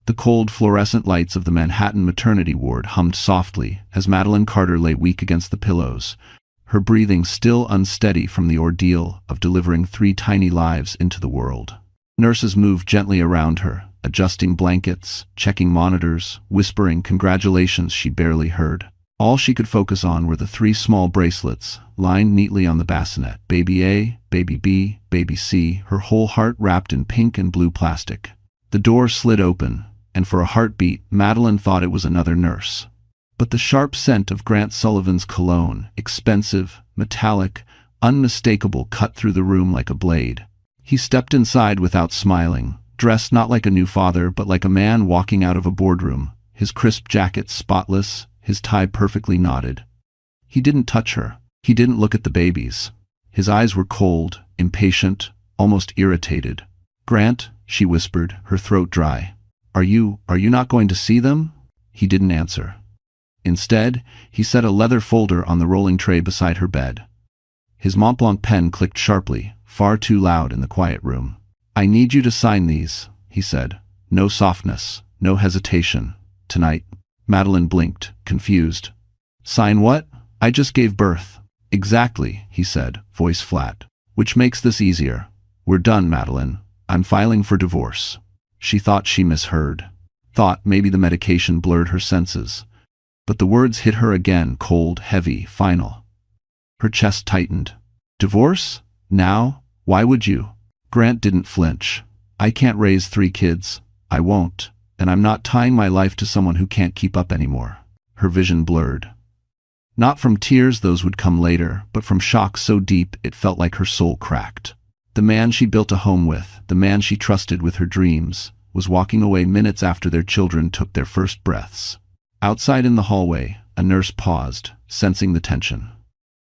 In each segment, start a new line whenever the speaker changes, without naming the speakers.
The cold fluorescent lights of the Manhattan maternity ward hummed softly as Madeline Carter lay weak against the pillows, her breathing still unsteady from the ordeal of delivering 3 tiny lives into the world. Nurses moved gently around her, adjusting blankets, checking monitors, whispering congratulations she barely heard. All she could focus on were the 3 small bracelets, lined neatly on the bassinet. Baby A, Baby B, Baby C, her whole heart wrapped in pink and blue plastic. The door slid open, and for a heartbeat, Madeline thought it was another nurse. But the sharp scent of Grant Sullivan's cologne, expensive, metallic, unmistakable, cut through the room like a blade. He stepped inside without smiling, dressed not like a new father but like a man walking out of a boardroom, his crisp jacket spotless, his tie perfectly knotted. He didn't touch her. He didn't look at the babies. His eyes were cold, impatient, almost irritated. "Grant," she whispered, her throat dry. Are you not going to see them?" He didn't answer. Instead, he set a leather folder on the rolling tray beside her bed. His Montblanc pen clicked sharply, far too loud in the quiet room. "I need you to sign these," he said. "No softness, no hesitation. Tonight." Madeline blinked, confused. "Sign what? I just gave birth." "Exactly," he said, voice flat. "Which makes this easier. We're done, Madeline. I'm filing for divorce." She thought she misheard. Thought maybe the medication blurred her senses. But the words hit her again, cold, heavy, final. Her chest tightened. "Divorce? Now? Why would you?" Grant didn't flinch. "I can't raise 3 kids. I won't. And I'm not tying my life to someone who can't keep up anymore." Her vision blurred. Not from tears, those would come later, but from shock so deep it felt like her soul cracked. The man she built a home with, the man she trusted with her dreams, was walking away minutes after their children took their first breaths. Outside in the hallway, a nurse paused, sensing the tension.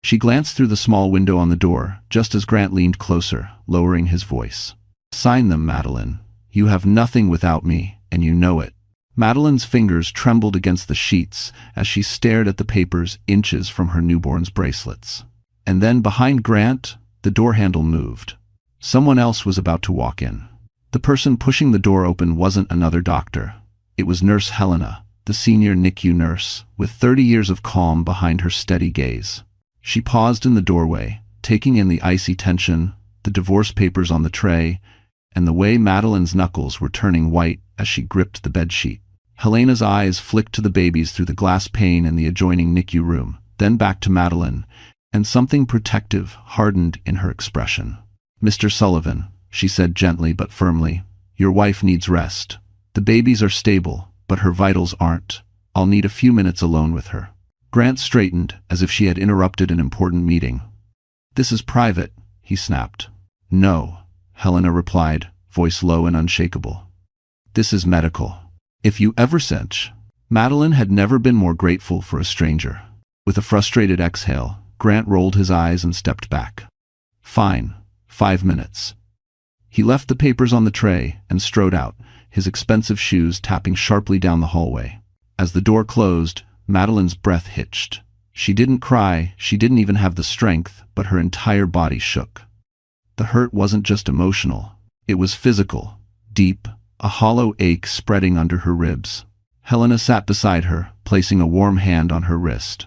She glanced through the small window on the door, just as Grant leaned closer, lowering his voice. "Sign them, Madeline. You have nothing without me, and you know it." Madeline's fingers trembled against the sheets as she stared at the papers inches from her newborn's bracelets. And then behind Grant, the door handle moved. Someone else was about to walk in. The person pushing the door open wasn't another doctor. It was Nurse Helena, the senior NICU nurse, with 30 years of calm behind her steady gaze. She paused in the doorway, taking in the icy tension, the divorce papers on the tray, and the way Madeline's knuckles were turning white as she gripped the bedsheet. Helena's eyes flicked to the babies through the glass pane in the adjoining NICU room, then back to Madeline, and something protective hardened in her expression. "Mr. Sullivan," she said gently but firmly, "your wife needs rest. The babies are stable, but her vitals aren't. I'll need a few minutes alone with her." Grant straightened, as if she had interrupted an important meeting. "This is private," he snapped. "No," Helena replied, voice low and unshakable. "This is medical. If you ever cinch." Madeline had never been more grateful for a stranger. With a frustrated exhale, Grant rolled his eyes and stepped back. "Fine. 5 minutes." He left the papers on the tray and strode out, his expensive shoes tapping sharply down the hallway. As the door closed, Madeline's breath hitched. She didn't cry, she didn't even have the strength, but her entire body shook. The hurt wasn't just emotional. It was physical, deep, a hollow ache spreading under her ribs. Helena sat beside her, placing a warm hand on her wrist.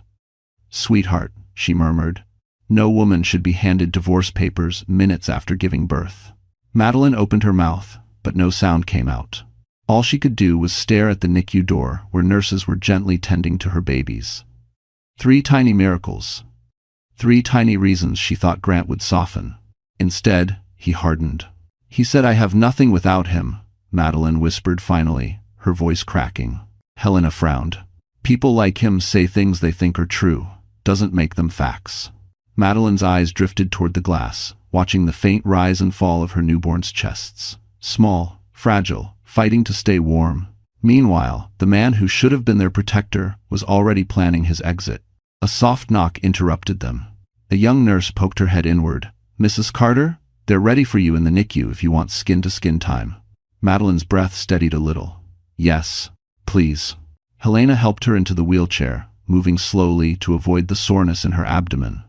"Sweetheart," she murmured, "no woman should be handed divorce papers minutes after giving birth." Madeline opened her mouth, but no sound came out. All she could do was stare at the NICU door where nurses were gently tending to her babies. 3 tiny miracles. 3 tiny reasons she thought Grant would soften. Instead, he hardened. "He said I have nothing without him," Madeline whispered finally, her voice cracking. Helena frowned. "People like him say things they think are true. Doesn't make them facts." Madeline's eyes drifted toward the glass, watching the faint rise and fall of her newborn's chests. Small, fragile, fighting to stay warm. Meanwhile, the man who should have been their protector was already planning his exit. A soft knock interrupted them. A young nurse poked her head inward. "Mrs. Carter, they're ready for you in the NICU if you want skin-to-skin time." Madeline's breath steadied a little. "Yes, please." Helena helped her into the wheelchair, moving slowly to avoid the soreness in her abdomen.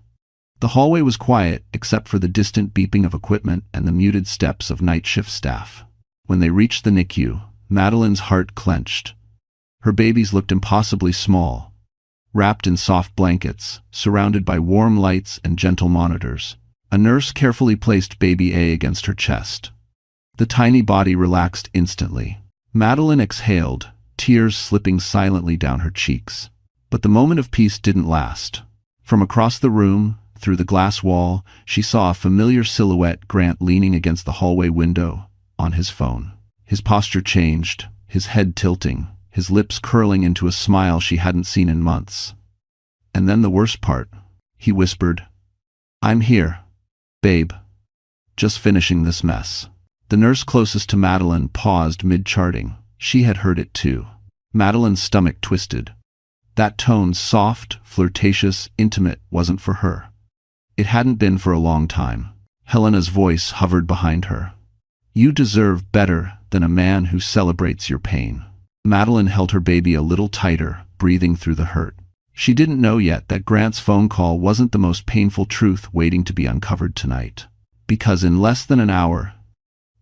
The hallway was quiet except for the distant beeping of equipment and the muted steps of night shift staff. When they reached the NICU, Madeline's heart clenched. Her babies looked impossibly small, wrapped in soft blankets, surrounded by warm lights and gentle monitors. A nurse carefully placed baby A against her chest. The tiny body relaxed instantly. Madeline exhaled, tears slipping silently down her cheeks. But the moment of peace didn't last. From across the room, through the glass wall, she saw a familiar silhouette, Grant leaning against the hallway window, on his phone. His posture changed, his head tilting, his lips curling into a smile she hadn't seen in months. And then the worst part, he whispered, "I'm here, babe. Just finishing this mess." The nurse closest to Madeline paused mid-charting. She had heard it too. Madeline's stomach twisted. That tone, soft, flirtatious, intimate, wasn't for her. It hadn't been for a long time. Helena's voice hovered behind her. "You deserve better than a man who celebrates your pain." Madeline held her baby a little tighter, breathing through the hurt. She didn't know yet that Grant's phone call wasn't the most painful truth waiting to be uncovered tonight. Because in less than an hour,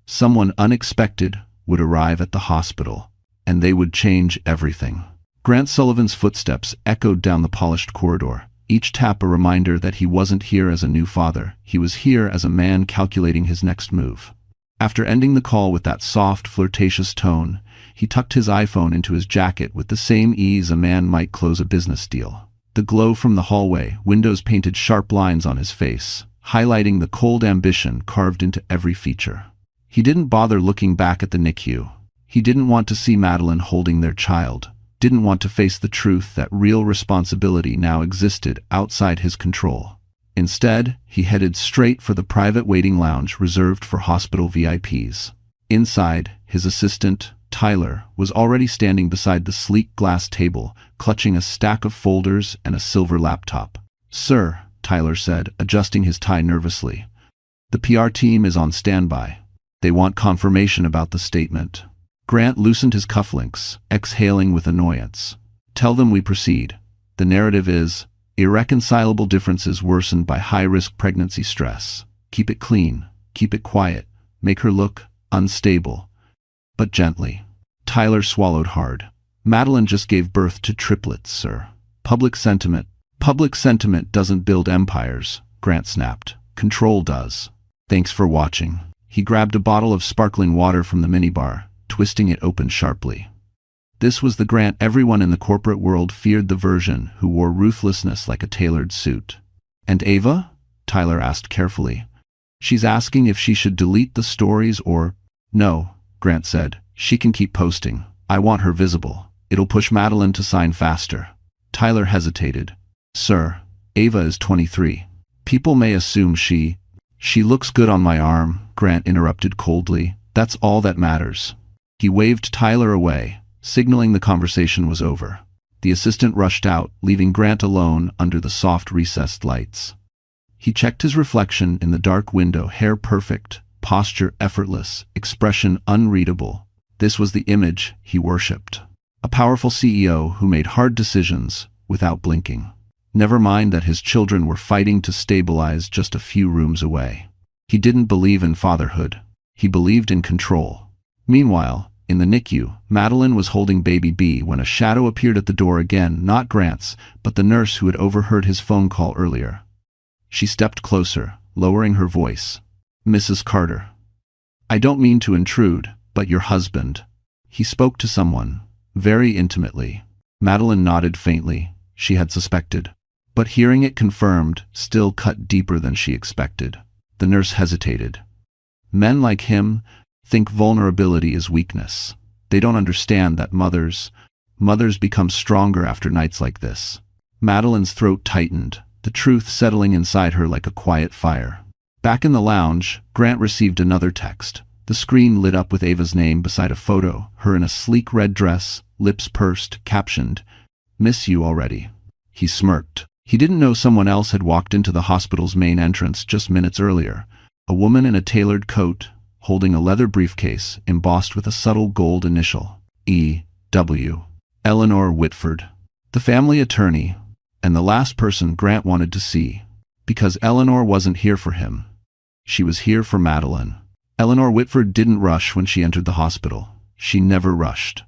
someone unexpected would arrive at the hospital, and they would change everything. Grant Sullivan's footsteps echoed down the polished corridor, each tap a reminder that he wasn't here as a new father, he was here as a man calculating his next move. After ending the call with that soft, flirtatious tone, he tucked his iPhone into his jacket with the same ease a man might close a business deal. The glow from the hallway windows painted sharp lines on his face, highlighting the cold ambition carved into every feature. He didn't bother looking back at the NICU. He didn't want to see Madeline holding their child, didn't want to face the truth that real responsibility now existed outside his control. Instead, he headed straight for the private waiting lounge reserved for hospital VIPs. Inside, his assistant, Tyler, was already standing beside the sleek glass table, clutching a stack of folders and a silver laptop. "Sir," Tyler said, adjusting his tie nervously. "The PR team is on standby. They want confirmation about the statement." Grant loosened his cufflinks, exhaling with annoyance. "Tell them we proceed. The narrative is, irreconcilable differences worsened by high-risk pregnancy stress. Keep it clean, keep it quiet, make her look unstable, but gently." Tyler swallowed hard. "Madeline just gave birth to triplets, sir. Public sentiment doesn't build empires," Grant snapped. "Control does." "Thanks for watching." He grabbed a bottle of sparkling water from the minibar, twisting it open sharply. This was the Grant everyone in the corporate world feared, the version who wore ruthlessness like a tailored suit. "And Ava?" Tyler asked carefully. "She's asking if she should delete the stories or—" "No," Grant said. "She can keep posting. I want her visible. It'll push Madeline to sign faster." Tyler hesitated. "Sir, Ava is 23. People may assume she looks good on my arm," Grant interrupted coldly. "That's all that matters." He waved Tyler away, signaling the conversation was over. The assistant rushed out, leaving Grant alone under the soft recessed lights. He checked his reflection in the dark window, hair perfect, posture effortless, expression unreadable. This was the image he worshipped. A powerful CEO who made hard decisions without blinking. Never mind that his children were fighting to stabilize just a few rooms away. He didn't believe in fatherhood. He believed in control. Meanwhile, in the NICU, Madeline was holding baby B when a shadow appeared at the door again, not Grant's, but the nurse who had overheard his phone call earlier. She stepped closer, lowering her voice. "Mrs. Carter. I don't mean to intrude, but your husband." He spoke to someone, very intimately. Madeline nodded faintly. She had suspected. But hearing it confirmed still cut deeper than she expected. The nurse hesitated. "Men like him think vulnerability is weakness. They don't understand that mothers become stronger after nights like this." Madeline's throat tightened, the truth settling inside her like a quiet fire. Back in the lounge, Grant received another text. The screen lit up with Ava's name beside a photo, her in a sleek red dress, lips pursed, captioned, "Miss you already." He smirked. He didn't know someone else had walked into the hospital's main entrance just minutes earlier. A woman in a tailored coat, holding a leather briefcase embossed with a subtle gold initial, E.W. Eleanor Whitford. The family attorney, and the last person Grant wanted to see. Because Eleanor wasn't here for him. She was here for Madeline. Eleanor Whitford didn't rush when she entered the hospital. She never rushed.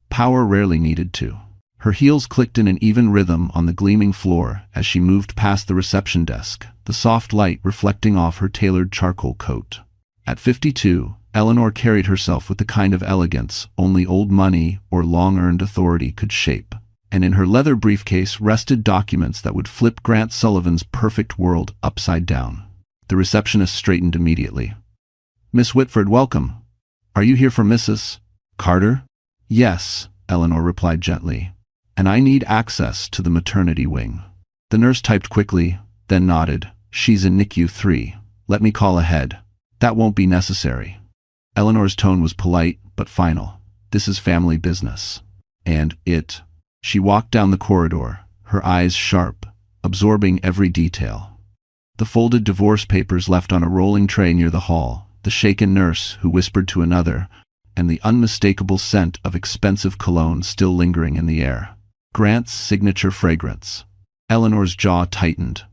Power rarely needed to. Her heels clicked in an even rhythm on the gleaming floor as she moved past the reception desk, the soft light reflecting off her tailored charcoal coat. At 52, Eleanor carried herself with the kind of elegance only old money or long-earned authority could shape, and in her leather briefcase rested documents that would flip Grant Sullivan's perfect world upside down. The receptionist straightened immediately. "Miss Whitford, welcome. Are you here for Mrs. Carter?" "Yes," Eleanor replied gently. "And I need access to the maternity wing." The nurse typed quickly, then nodded. "She's in NICU 3. Let me call ahead." "That won't be necessary." Eleanor's tone was polite, but final. "This is family business." And it. She walked down the corridor, her eyes sharp, absorbing every detail. The folded divorce papers left on a rolling tray near the hall, the shaken nurse who whispered to another, and the unmistakable scent of expensive cologne still lingering in the air. Grant's signature fragrance. Eleanor's jaw tightened.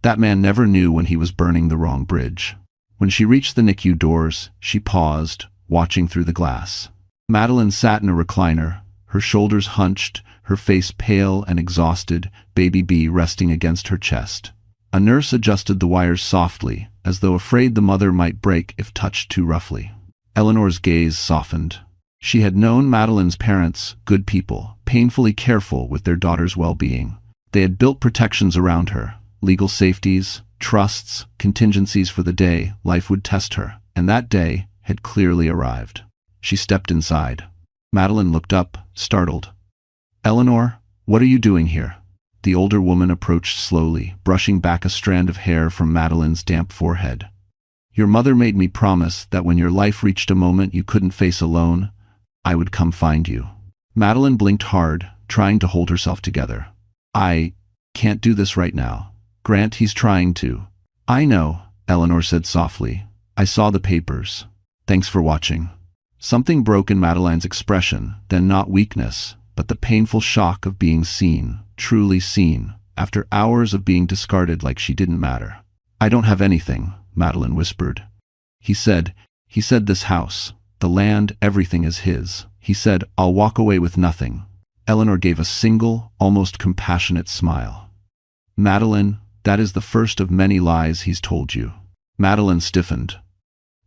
That man never knew when he was burning the wrong bridge. When she reached the NICU doors, she paused, watching through the glass. Madeline sat in a recliner, her shoulders hunched, her face pale and exhausted, baby B resting against her chest. A nurse adjusted the wires softly, as though afraid the mother might break if touched too roughly. Eleanor's gaze softened. She had known Madeline's parents, good people, painfully careful with their daughter's well-being. They had built protections around her, legal safeties, trusts, contingencies for the day life would test her, and that day had clearly arrived. She stepped inside. Madeline looked up, startled. "Eleanor, what are you doing here?" The older woman approached slowly, brushing back a strand of hair from Madeline's damp forehead. "Your mother made me promise that when your life reached a moment you couldn't face alone, I would come find you." Madeline blinked hard, trying to hold herself together. "I can't do this right now. Grant, he's trying to." "I know," Eleanor said softly. "I saw the papers. Thanks for watching." Something broke in Madeline's expression, then not weakness, but the painful shock of being seen, truly seen, after hours of being discarded like she didn't matter. "I don't have anything," Madeline whispered. He said this house, the land, everything is his. He said, "I'll walk away with nothing." Eleanor gave a single, almost compassionate smile. "Madeline, that is the first of many lies he's told you." Madeline stiffened.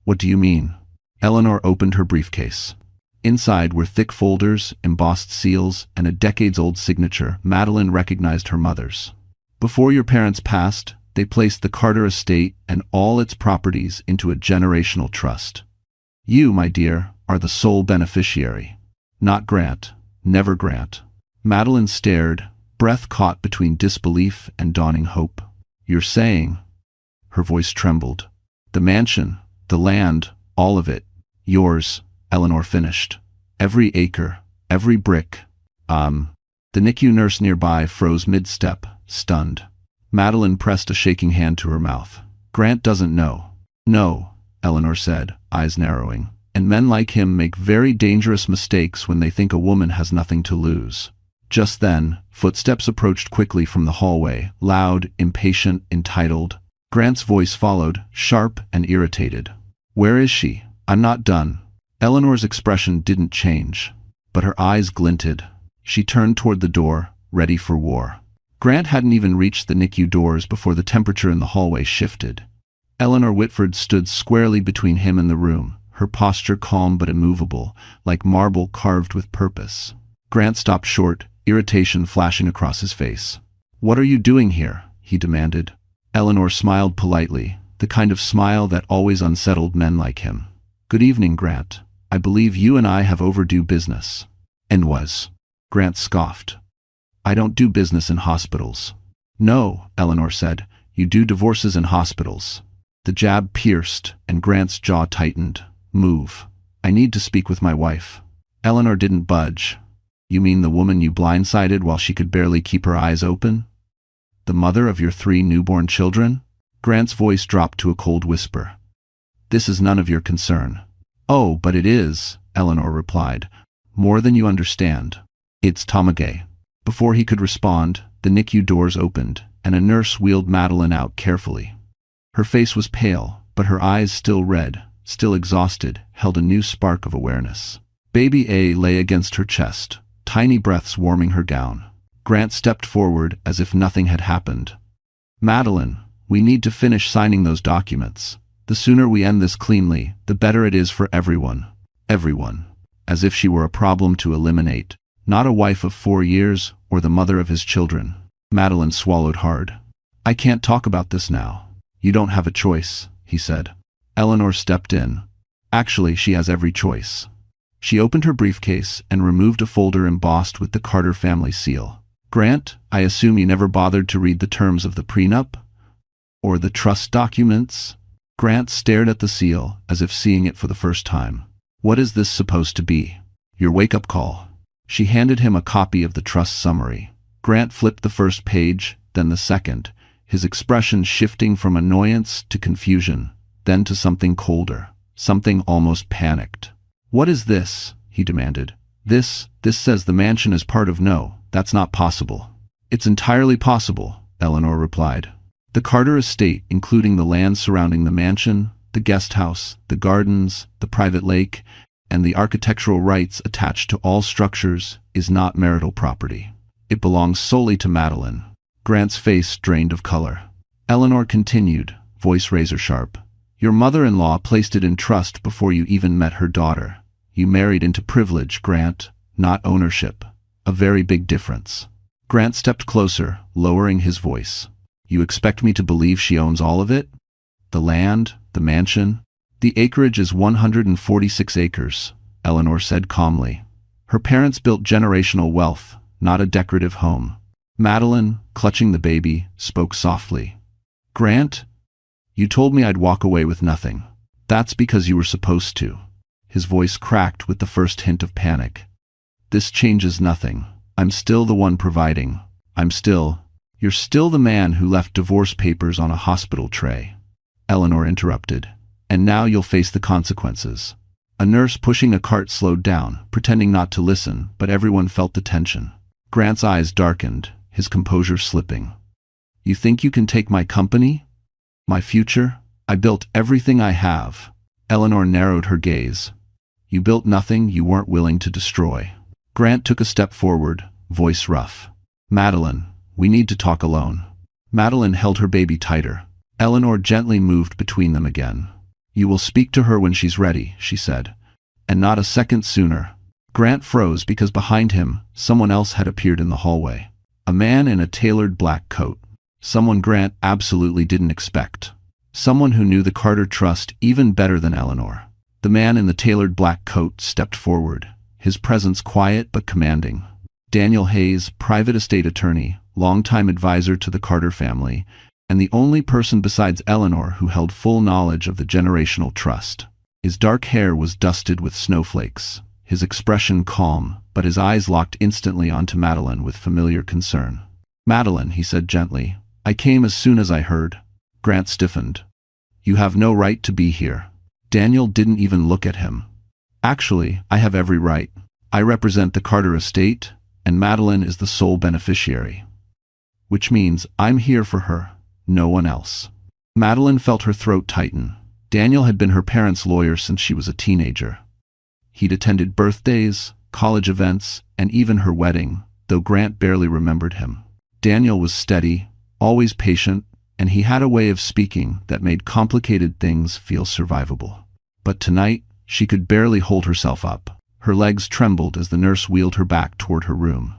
"What do you mean?" Eleanor opened her briefcase. Inside were thick folders, embossed seals, and a decades-old signature Madeline recognized her mother's. "Before your parents passed, they placed the Carter estate and all its properties into a generational trust. You, my dear, are the sole beneficiary. Not Grant. Never Grant." Madeline stared, breath caught between disbelief and dawning hope. "You're saying—" Her voice trembled. "The mansion, the land, all of it. Yours," Eleanor finished. "Every acre, every brick." The NICU nurse nearby froze mid-step, stunned. Madeline pressed a shaking hand to her mouth. "Grant doesn't know." "No," Eleanor said, eyes narrowing. "And men like him make very dangerous mistakes when they think a woman has nothing to lose." Just then, footsteps approached quickly from the hallway, loud, impatient, entitled. Grant's voice followed, sharp and irritated. "Where is she? I'm not done." Eleanor's expression didn't change, but her eyes glinted. She turned toward the door, ready for war. Grant hadn't even reached the NICU doors before the temperature in the hallway shifted. Eleanor Whitford stood squarely between him and the room, her posture calm but immovable, like marble carved with purpose. Grant stopped short, irritation flashing across his face. "What are you doing here?" he demanded. Eleanor smiled politely, the kind of smile that always unsettled men like him. "Good evening, Grant. I believe you and I have overdue business." "And was?" Grant scoffed. "I don't do business in hospitals." "No," Eleanor said, "you do divorces in hospitals." The jab pierced, and Grant's jaw tightened. "Move. I need to speak with my wife." Eleanor didn't budge. "You mean the woman you blindsided while she could barely keep her eyes open? The mother of your 3 newborn children?" Grant's voice dropped to a cold whisper. "This is none of your concern." "Oh, but it is," Eleanor replied. "More than you understand. It's Tamagay." Before he could respond, the NICU doors opened, and a nurse wheeled Madeline out carefully. Her face was pale, but her eyes, still red, still exhausted, held a new spark of awareness. Baby A lay against her chest, tiny breaths warming her gown. Grant stepped forward as if nothing had happened. Madeline, we need to finish signing those documents. The sooner we end this cleanly, the better it is for everyone. Everyone. As if she were a problem to eliminate, not a wife of 4 years or the mother of his children. Madeline swallowed hard. I can't talk about this now. You don't have a choice, he said. Eleanor stepped in. Actually, she has every choice. She opened her briefcase and removed a folder embossed with the Carter family seal. Grant, I assume you never bothered to read the terms of the prenup? Or the trust documents? Grant stared at the seal as if seeing it for the first time. What is this supposed to be? Your wake-up call. She handed him a copy of the trust summary. Grant flipped the first page, then the second, his expression shifting from annoyance to confusion, then to something colder, something almost panicked. What is this? He demanded. This says the mansion is part of No, that's not possible. It's entirely possible, Eleanor replied. The Carter estate, including the land surrounding the mansion, the guest house, the gardens, the private lake, and the architectural rights attached to all structures, is not marital property. It belongs solely to Madeline. Grant's face drained of color. Eleanor continued, voice razor-sharp. Your mother-in-law placed it in trust before you even met her daughter. You married into privilege, Grant, not ownership. A very big difference. Grant stepped closer, lowering his voice. You expect me to believe she owns all of it? The land, the mansion? The acreage is 146 acres, Eleanor said calmly. Her parents built generational wealth, not a decorative home. Madeline, clutching the baby, spoke softly. Grant, you told me I'd walk away with nothing. That's because you were supposed to. His voice cracked with the first hint of panic. This changes nothing. I'm still the one providing. You're still the man who left divorce papers on a hospital tray. Eleanor interrupted. And now you'll face the consequences. A nurse pushing a cart slowed down, pretending not to listen, but everyone felt the tension. Grant's eyes darkened, his composure slipping. You think you can take my company? My future? I built everything I have. Eleanor narrowed her gaze. You built nothing you weren't willing to destroy. Grant took a step forward, voice rough. Madeline, we need to talk alone. Madeline held her baby tighter. Eleanor gently moved between them again. You will speak to her when she's ready, she said. And not a second sooner. Grant froze because behind him, someone else had appeared in the hallway. A man in a tailored black coat. Someone Grant absolutely didn't expect. Someone who knew the Carter Trust even better than Eleanor. The man in the tailored black coat stepped forward, his presence quiet but commanding. Daniel Hayes, private estate attorney, longtime advisor to the Carter family, and the only person besides Eleanor who held full knowledge of the generational trust. His dark hair was dusted with snowflakes, his expression calm, but his eyes locked instantly onto Madeline with familiar concern. Madeline, he said gently, I came as soon as I heard. Grant stiffened. You have no right to be here. Daniel didn't even look at him. Actually, I have every right. I represent the Carter estate, and Madeline is the sole beneficiary. Which means I'm here for her, no one else. Madeline felt her throat tighten. Daniel had been her parents' lawyer since she was a teenager. He'd attended birthdays, college events, and even her wedding, though Grant barely remembered him. Daniel was steady, always patient, and he had a way of speaking that made complicated things feel survivable. But tonight, she could barely hold herself up. Her legs trembled as the nurse wheeled her back toward her room.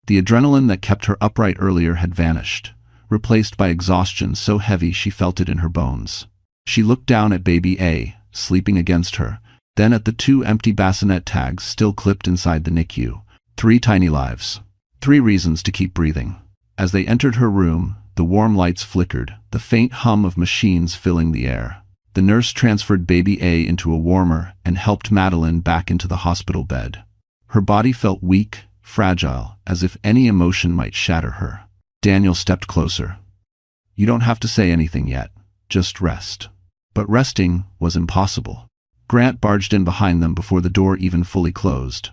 The adrenaline that kept her upright earlier had vanished, replaced by exhaustion so heavy she felt it in her bones. She looked down at baby A, sleeping against her, then at the 2 empty bassinet tags still clipped inside the NICU. 3 tiny lives. 3 reasons to keep breathing. As they entered her room, the warm lights flickered, the faint hum of machines filling the air. The nurse transferred baby A into a warmer and helped Madeline back into the hospital bed. Her body felt weak, fragile, as if any emotion might shatter her. Daniel stepped closer. You don't have to say anything yet, just rest. But resting was impossible. Grant barged in behind them before the door even fully closed.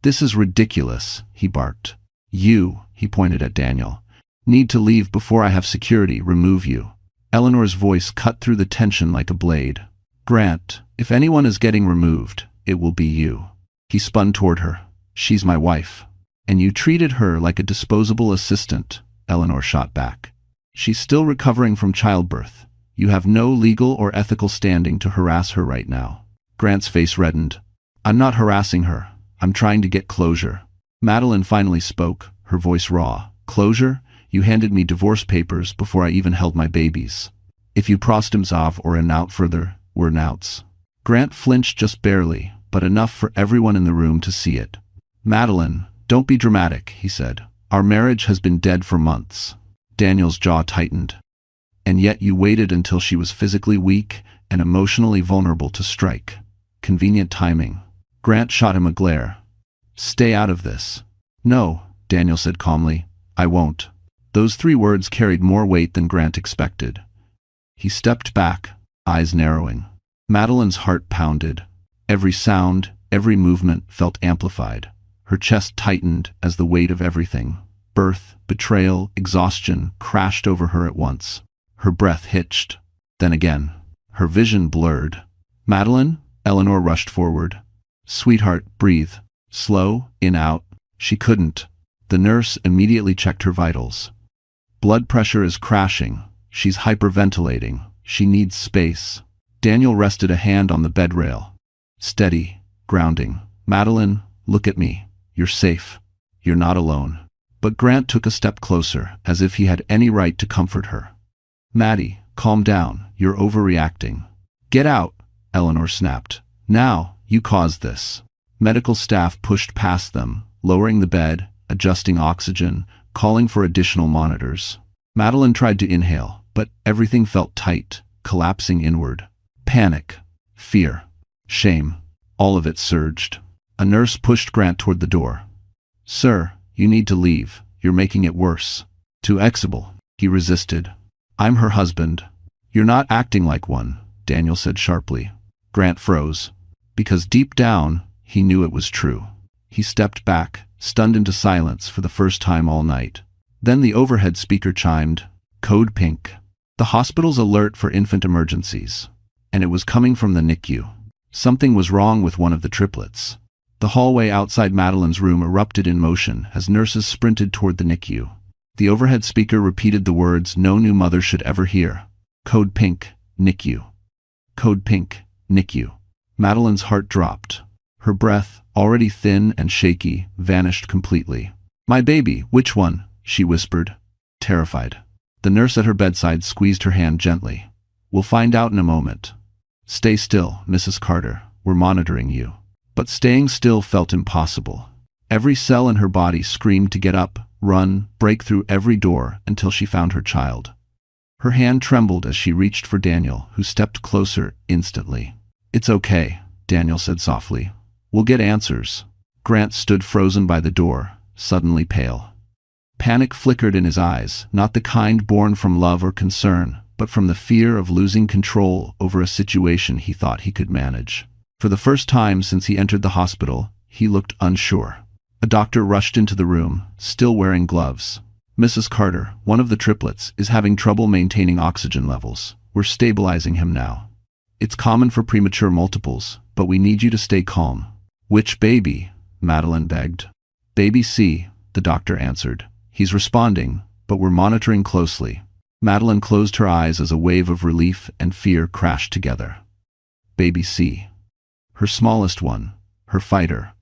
This is ridiculous, he barked. You, he pointed at Daniel, need to leave before I have security remove you. Eleanor's voice cut through the tension like a blade. Grant, if anyone is getting removed, it will be you. He spun toward her. She's my wife. And you treated her like a disposable assistant, Eleanor shot back. She's still recovering from childbirth. You have no legal or ethical standing to harass her right now. Grant's face reddened. I'm not harassing her. I'm trying to get closure. Madeline finally spoke, her voice raw. Closure? You handed me divorce papers before I even held my babies. If you prossed him off or an out further, we're nouts. Grant flinched just barely, but enough for everyone in the room to see it. Madeline, don't be dramatic, he said. Our marriage has been dead for months. Daniel's jaw tightened. And yet you waited until she was physically weak and emotionally vulnerable to strike. Convenient timing. Grant shot him a glare. Stay out of this. No, Daniel said calmly. I won't. Those 3 words carried more weight than Grant expected. He stepped back, eyes narrowing. Madeline's heart pounded. Every sound, every movement felt amplified. Her chest tightened as the weight of everything. Birth, betrayal, exhaustion crashed over her at once. Her breath hitched. Then again. Her vision blurred. Madeline? Eleanor rushed forward. Sweetheart, breathe. Slow, in, out. She couldn't. The nurse immediately checked her vitals. Blood pressure is crashing. She's hyperventilating. She needs space. Daniel rested a hand on the bed rail. Steady, grounding. Madeline, look at me. You're safe. You're not alone. But Grant took a step closer, as if he had any right to comfort her. Maddie, calm down. You're overreacting. Get out, Eleanor snapped. Now, you caused this. Medical staff pushed past them, lowering the bed, adjusting oxygen, calling for additional monitors. Madeline tried to inhale, but everything felt tight, collapsing inward. Panic, fear, shame, all of it surged. A nurse pushed Grant toward the door. Sir, you need to leave. You're making it worse. Too exable. He resisted. I'm her husband. You're not acting like one, Daniel said sharply. Grant froze. Because deep down, he knew it was true. He stepped back, stunned into silence for the first time all night. Then the overhead speaker chimed, Code Pink. The hospital's alert for infant emergencies. And it was coming from the NICU. Something was wrong with one of the triplets. The hallway outside Madeline's room erupted in motion as nurses sprinted toward the NICU. The overhead speaker repeated the words no new mother should ever hear. Code Pink, NICU. Code Pink, NICU. Madeline's heart dropped. Her breath, already thin and shaky, vanished completely. My baby, which one? She whispered, terrified. The nurse at her bedside squeezed her hand gently. We'll find out in a moment. Stay still, Mrs. Carter. We're monitoring you. But staying still felt impossible. Every cell in her body screamed to get up, run, break through every door until she found her child. Her hand trembled as she reached for Daniel, who stepped closer instantly. It's okay, Daniel said softly. We'll get answers. Grant stood frozen by the door, suddenly pale. Panic flickered in his eyes, not the kind born from love or concern, but from the fear of losing control over a situation he thought he could manage. For the first time since he entered the hospital, he looked unsure. A doctor rushed into the room, still wearing gloves. Mrs. Carter, one of the triplets, is having trouble maintaining oxygen levels. We're stabilizing him now. It's common for premature multiples, but we need you to stay calm. Which baby? Madeline begged. Baby C, the doctor answered. He's responding, but we're monitoring closely. Madeline closed her eyes as a wave of relief and fear crashed together. Baby C. Her smallest one, her fighter.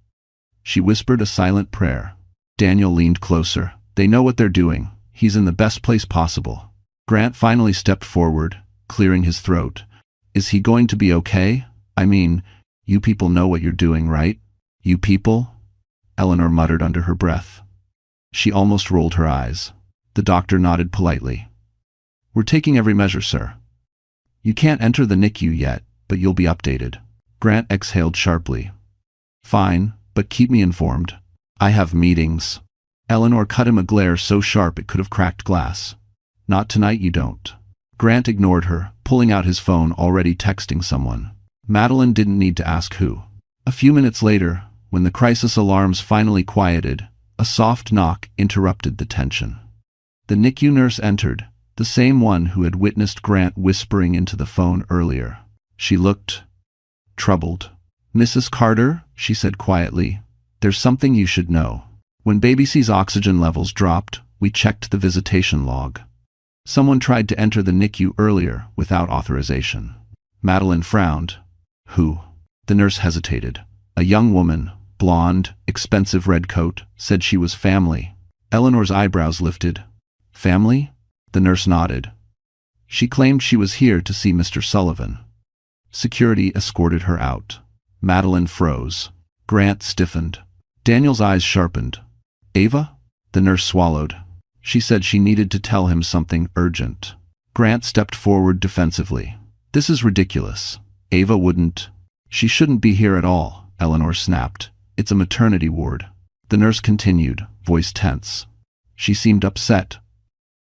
She whispered a silent prayer. Daniel leaned closer. They know what they're doing. He's in the best place possible. Grant finally stepped forward, clearing his throat. Is he going to be okay? I mean, you people know what you're doing, right? You people? Eleanor muttered under her breath. She almost rolled her eyes. The doctor nodded politely. We're taking every measure, sir. You can't enter the NICU yet, but you'll be updated. Grant exhaled sharply. Fine, but keep me informed. I have meetings. Eleanor cut him a glare so sharp it could have cracked glass. Not tonight, you don't. Grant ignored her, pulling out his phone, already texting someone. Madeline didn't need to ask who. A few minutes later, when the crisis alarms finally quieted, a soft knock interrupted the tension. The NICU nurse entered, the same one who had witnessed Grant whispering into the phone earlier. She looked troubled. "Mrs. Carter," she said quietly, "there's something you should know. When Baby C's oxygen levels dropped, we checked the visitation log. Someone tried to enter the NICU earlier without authorization." Madeline frowned. "Who?" The nurse hesitated. "A young woman, blonde, expensive red coat, said she was family." Eleanor's eyebrows lifted. "Family?" The nurse nodded. "She claimed she was here to see Mr. Sullivan." Security escorted her out. Madeline froze. Grant stiffened. Daniel's eyes sharpened. "Ava?" The nurse swallowed. "She said she needed to tell him something urgent." Grant stepped forward defensively. "This is ridiculous. Ava wouldn't." "She shouldn't be here at all," Eleanor snapped. "It's a maternity ward." The nurse continued, voice tense. She seemed upset,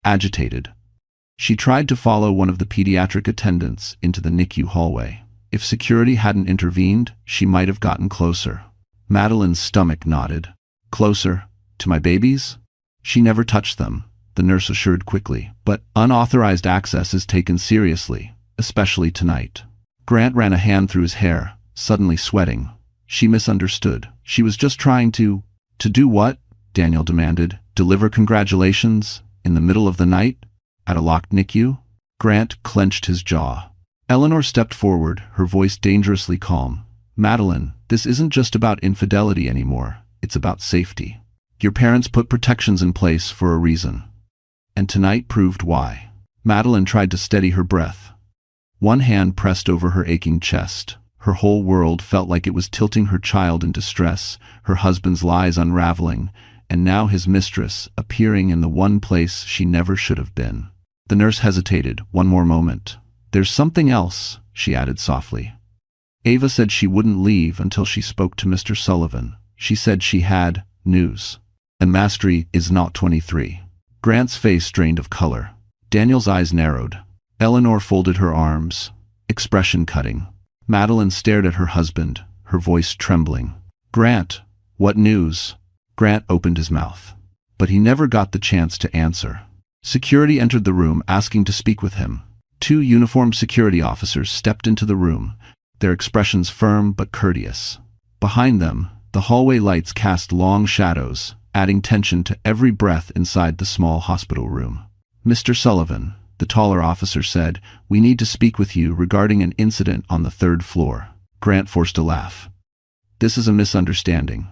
agitated. She tried to follow one of the pediatric attendants into the NICU hallway. If security hadn't intervened, she might have gotten closer. Madeline's stomach knotted. "Closer? To my babies?" "She never touched them," the nurse assured quickly, "but unauthorized access is taken seriously, especially tonight." Grant ran a hand through his hair, suddenly sweating. She misunderstood. She was just trying to do what? Daniel demanded. "Deliver congratulations? In the middle of the night? At a locked NICU?" Grant clenched his jaw. Eleanor stepped forward, her voice dangerously calm. "Madeline, this isn't just about infidelity anymore. It's about safety. Your parents put protections in place for a reason. And tonight proved why." Madeline tried to steady her breath. One hand pressed over her aching chest. Her whole world felt like it was tilting, her child in distress, her husband's lies unraveling, and now his mistress appearing in the one place she never should have been. The nurse hesitated. "One more moment." "There's something else," she added softly. "Ava said she wouldn't leave until she spoke to Mr. Sullivan. She said she had news. And Mastery is not 23. Grant's face drained of color. Daniel's eyes narrowed. Eleanor folded her arms, expression cutting. Madeline stared at her husband, her voice trembling. "Grant, what news?" Grant opened his mouth. But he never got the chance to answer. Security entered the room, asking to speak with him. Two uniformed security officers stepped into the room, their expressions firm but courteous. Behind them, the hallway lights cast long shadows, adding tension to every breath inside the small hospital room. "Mr. Sullivan," the taller officer said, "we need to speak with you regarding an incident on the 3rd floor." Grant forced a laugh. "This is a misunderstanding.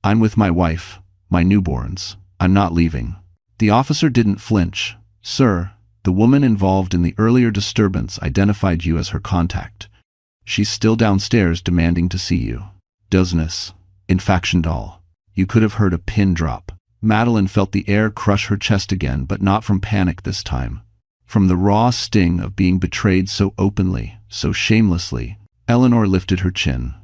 I'm with my wife, my newborns. I'm not leaving." The officer didn't flinch. "Sir, the woman involved in the earlier disturbance identified you as her contact. She's still downstairs demanding to see you." "Business. Infaction doll." You could have heard a pin drop. Madeline felt the air crush her chest again, but not from panic this time. From the raw sting of being betrayed so openly, so shamelessly. Eleanor lifted her chin.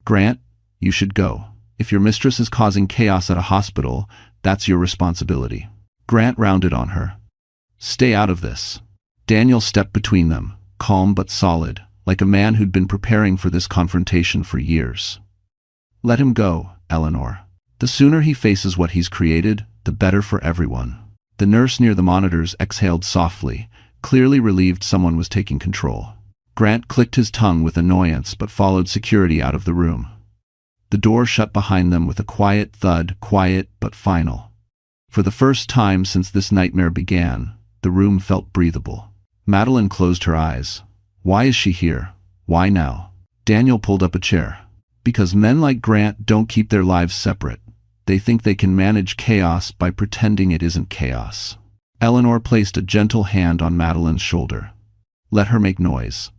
"Grant, you should go. If your mistress is causing chaos at a hospital, that's your responsibility." Grant rounded on her. "Stay out of this." Daniel stepped between them, calm but solid, like a man who'd been preparing for this confrontation for years. "Let him go, Eleanor. The sooner he faces what he's created, the better for everyone." The nurse near the monitors exhaled softly, clearly relieved someone was taking control. Grant clicked his tongue with annoyance but followed security out of the room. The door shut behind them with a quiet thud, quiet but final. For the first time since this nightmare began, the room felt breathable. Madeline closed her eyes. Why is she here? Why now? Daniel pulled up a chair. Because men like Grant don't keep their lives separate. They think they can manage chaos by pretending it isn't chaos. Eleanor placed a gentle hand on Madeline's shoulder. Let her make noise.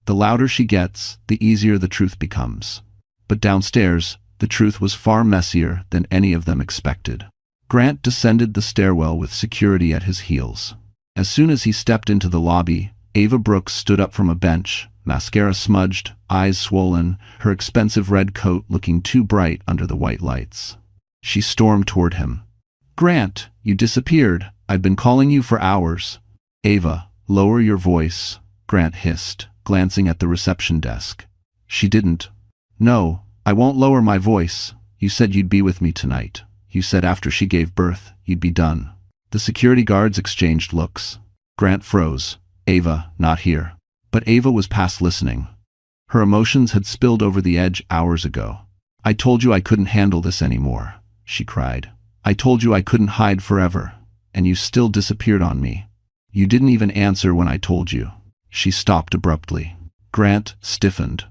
The louder she gets, the easier the truth becomes. But downstairs, the truth was far messier than any of them expected. Grant descended the stairwell with security at his heels. As soon as he stepped into the lobby, Ava Brooks stood up from a bench, mascara smudged, eyes swollen, her expensive red coat looking too bright under the white lights. She stormed toward him. "Grant, you disappeared. I've been calling you for hours." "Ava, lower your voice," Grant hissed, glancing at the reception desk. She didn't. "No, I won't lower my voice. You said you'd be with me tonight. You said after she gave birth, you'd be done." The security guards exchanged looks. Grant froze. "Ava, not here." But Ava was past listening. Her emotions had spilled over the edge hours ago. "I told you I couldn't handle this anymore," she cried. "I told you I couldn't hide forever, and you still disappeared on me. You didn't even answer when I told you." She stopped abruptly. Grant stiffened.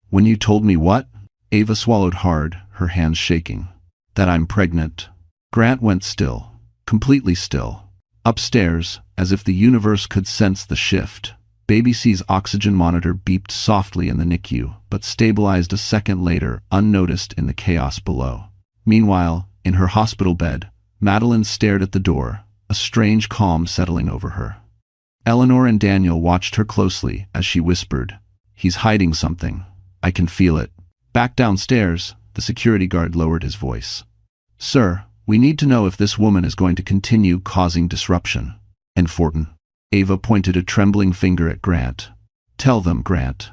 "When you told me what?" Ava swallowed hard, her hands shaking. "That I'm pregnant." Grant went still, completely still. Upstairs, as if the universe could sense the shift, Baby C's oxygen monitor beeped softly in the NICU, but stabilized a second later, unnoticed in the chaos below. Meanwhile, in her hospital bed, Madeline stared at the door, a strange calm settling over her. Eleanor and Daniel watched her closely as she whispered, "He's hiding something. I can feel it." Back downstairs, the security guard lowered his voice. "Sir, we need to know if this woman is going to continue causing disruption." "And Fortin?" Ava pointed a trembling finger at Grant. "Tell them, Grant.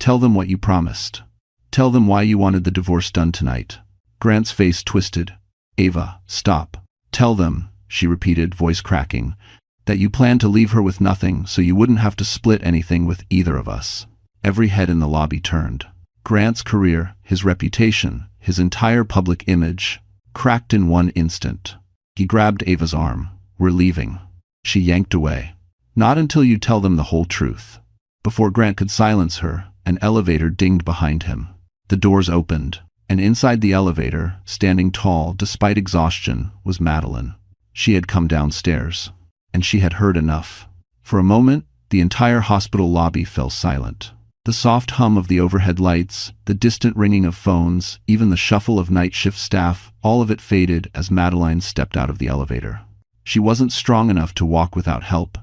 Tell them what you promised. Tell them why you wanted the divorce done tonight." Grant's face twisted. "Ava, stop. Tell them," she repeated, voice cracking, "that you plan to leave her with nothing so you wouldn't have to split anything with either of us." Every head in the lobby turned. Grant's career, his reputation, his entire public image, cracked in one instant. He grabbed Ava's arm. "We're leaving." She yanked away. "Not until you tell them the whole truth." Before Grant could silence her, an elevator dinged behind him. The doors opened, and inside the elevator, standing tall despite exhaustion, was Madeline. She had come downstairs, and she had heard enough. For a moment, the entire hospital lobby fell silent. The soft hum of the overhead lights, the distant ringing of phones, even the shuffle of night shift staff, all of it faded as Madeline stepped out of the elevator. She wasn't strong enough to walk without help.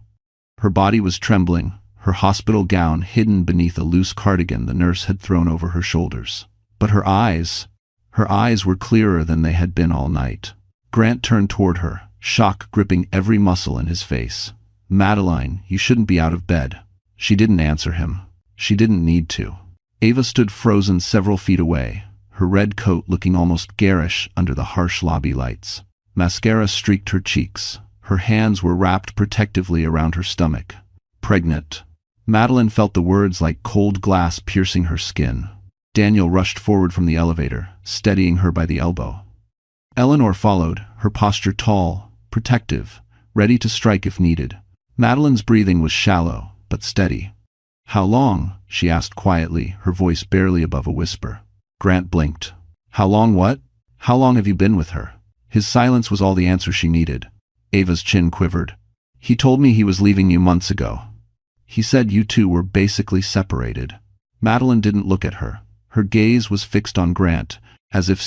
Her body was trembling, her hospital gown hidden beneath a loose cardigan the nurse had thrown over her shoulders. But her eyes were clearer than they had been all night. Grant turned toward her, shock gripping every muscle in his face. "Madeline, you shouldn't be out of bed." She didn't answer him. She didn't need to. Ava stood frozen several feet away, her red coat looking almost garish under the harsh lobby lights. Mascara streaked her cheeks. Her hands were wrapped protectively around her stomach. "Pregnant." Madeline felt the words like cold glass piercing her skin. Daniel rushed forward from the elevator, steadying her by the elbow. Eleanor followed, her posture tall, protective, ready to strike if needed. Madeline's breathing was shallow, but steady. "How long?" she asked quietly, her voice barely above a whisper. Grant blinked. "How long what? How long have you been with her?" His silence was all the answer she needed. Ava's chin quivered. "He told me he was leaving you months ago. He said you two were basically separated." Madeline didn't look at her. Her gaze was fixed on Grant, as if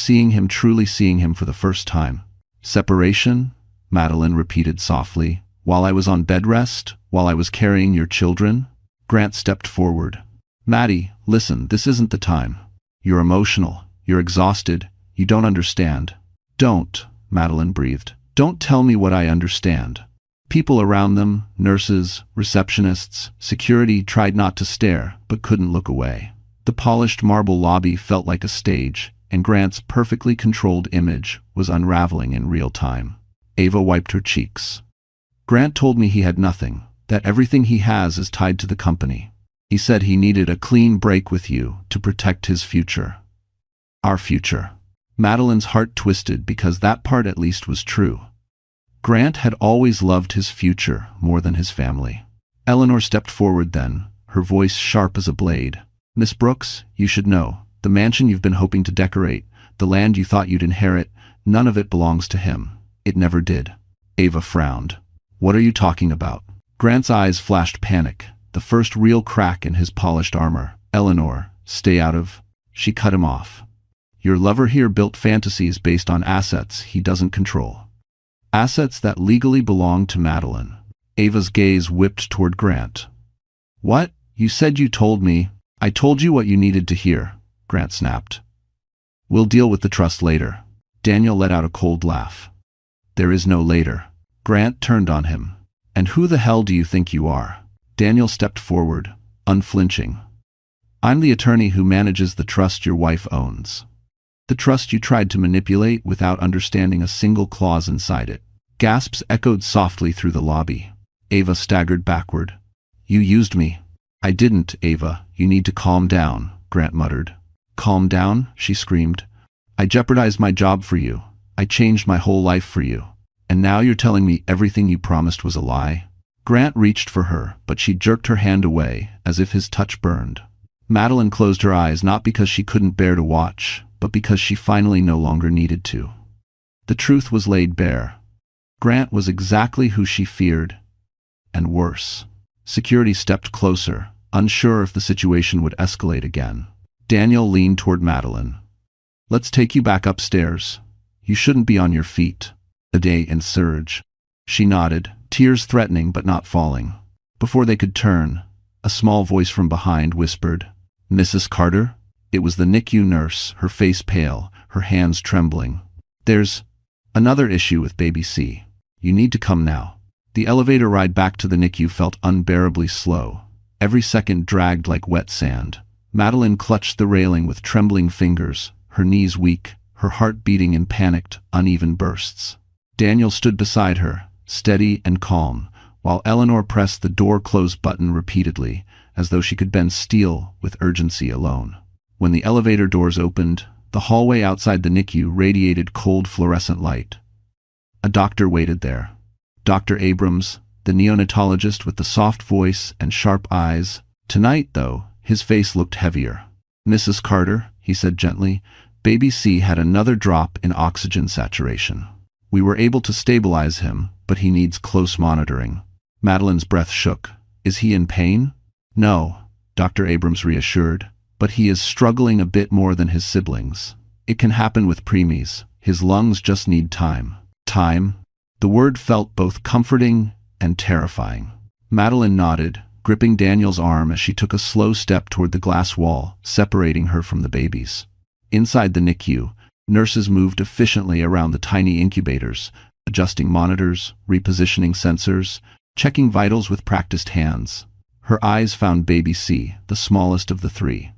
truly seeing him for the first time. "Separation?" Madeline repeated softly. "While I was on bed rest? While I was carrying your children?" Grant stepped forward. "Maddie, listen, this isn't the time. You're emotional. You're exhausted. You don't understand." "Don't," Madeline breathed. "Don't tell me what I understand." People around them, nurses, receptionists, security, tried not to stare, but couldn't look away. The polished marble lobby felt like a stage, and Grant's perfectly controlled image was unraveling in real time. Ava wiped her cheeks. "Grant told me he had nothing, that everything he has is tied to the company. He said he needed a clean break with you to protect his future. Our future." Madeline's heart twisted because that part at least was true. Grant had always loved his future more than his family. Eleanor stepped forward then, her voice sharp as a blade. "Miss Brooks, you should know, the mansion you've been hoping to decorate, the land you thought you'd inherit, none of it belongs to him. It never did." Ava frowned. "What are you talking about?" Grant's eyes flashed panic, the first real crack in his polished armor. "Eleanor, stay out of..." She cut him off. "Your lover here built fantasies based on assets he doesn't control. Assets that legally belong to Madeline." Ava's gaze whipped toward Grant. "What? You said you told me..." "I told you what you needed to hear," Grant snapped. "We'll deal with the trust later." Daniel let out a cold laugh. "There is no later." Grant turned on him. "And who the hell do you think you are?" Daniel stepped forward, unflinching. "I'm the attorney who manages the trust your wife owns. The trust you tried to manipulate without understanding a single clause inside it." Gasps echoed softly through the lobby. Ava staggered backward. "You used me." "I didn't, Ava. You need to calm down," Grant muttered. "Calm down?" she screamed. "I jeopardized my job for you. I changed my whole life for you. And now you're telling me everything you promised was a lie?" Grant reached for her, but she jerked her hand away, as if his touch burned. Madeline closed her eyes not because she couldn't bear to watch, but because she finally no longer needed to. The truth was laid bare. Grant was exactly who she feared, and worse. Security stepped closer, unsure if the situation would escalate again. Daniel leaned toward Madeline. "Let's take you back upstairs. You shouldn't be on your feet." Ade and Serge. She nodded, tears threatening but not falling. Before they could turn, a small voice from behind whispered, "Mrs. Carter?" It was the NICU nurse, her face pale, her hands trembling. "There's another issue with baby C. You need to come now." The elevator ride back to the NICU felt unbearably slow. Every second dragged like wet sand. Madeline clutched the railing with trembling fingers, her knees weak, her heart beating in panicked, uneven bursts. Daniel stood beside her, steady and calm, while Eleanor pressed the door close button repeatedly, as though she could bend steel with urgency alone. When the elevator doors opened, the hallway outside the NICU radiated cold fluorescent light. A doctor waited there. Dr. Abrams, the neonatologist with the soft voice and sharp eyes. Tonight, though, his face looked heavier. "Mrs. Carter," he said gently, "baby C had another drop in oxygen saturation. We were able to stabilize him, but he needs close monitoring." Madeline's breath shook. "Is he in pain?" "No," Dr. Abrams reassured, "but he is struggling a bit more than his siblings. It can happen with preemies. His lungs just need time." Time? The word felt both comforting and terrifying. Madeline nodded, gripping Daniel's arm as she took a slow step toward the glass wall, separating her from the babies. Inside the NICU, nurses moved efficiently around the tiny incubators, adjusting monitors, repositioning sensors, checking vitals with practiced hands. Her eyes found baby C, the smallest of the three.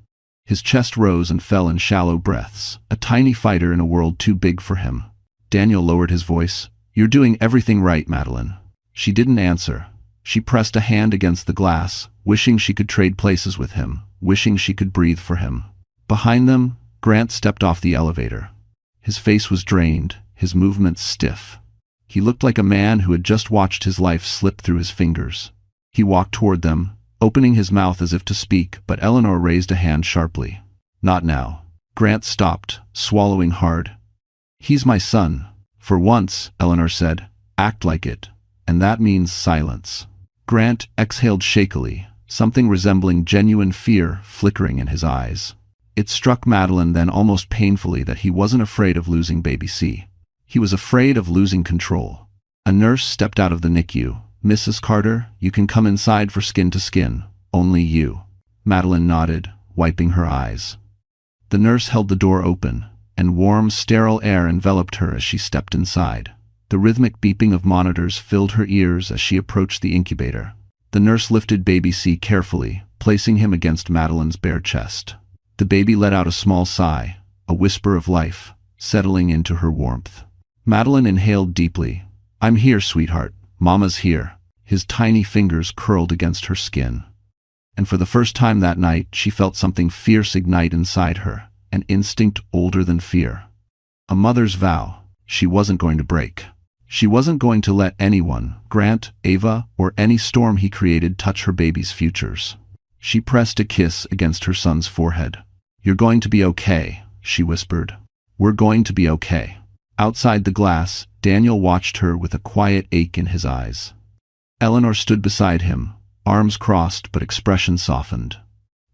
His chest rose and fell in shallow breaths, a tiny fighter in a world too big for him. Daniel lowered his voice. "You're doing everything right, Madeline." She didn't answer. She pressed a hand against the glass, wishing she could trade places with him, wishing she could breathe for him. Behind them, Grant stepped off the elevator. His face was drained, his movements stiff. He looked like a man who had just watched his life slip through his fingers. He walked toward them, opening his mouth as if to speak, but Eleanor raised a hand sharply. "Not now." Grant stopped, swallowing hard. "He's my son." "For once," Eleanor said, "act like it. And that means silence." Grant exhaled shakily, something resembling genuine fear flickering in his eyes. It struck Madeline then almost painfully that he wasn't afraid of losing baby C. He was afraid of losing control. A nurse stepped out of the NICU. "Mrs. Carter, you can come inside for skin to skin. Only you." Madeline nodded, wiping her eyes. The nurse held the door open, and warm, sterile air enveloped her as she stepped inside. The rhythmic beeping of monitors filled her ears as she approached the incubator. The nurse lifted baby C carefully, placing him against Madeline's bare chest. The baby let out a small sigh, a whisper of life, settling into her warmth. Madeline inhaled deeply. "I'm here, sweetheart. Mama's here." His tiny fingers curled against her skin. And for the first time that night, she felt something fierce ignite inside her, an instinct older than fear. A mother's vow she wasn't going to break. She wasn't going to let anyone, Grant, Ava, or any storm he created touch her baby's futures. She pressed a kiss against her son's forehead. "You're going to be okay," she whispered. "We're going to be okay." Outside the glass, Daniel watched her with a quiet ache in his eyes. Eleanor stood beside him, arms crossed but expression softened.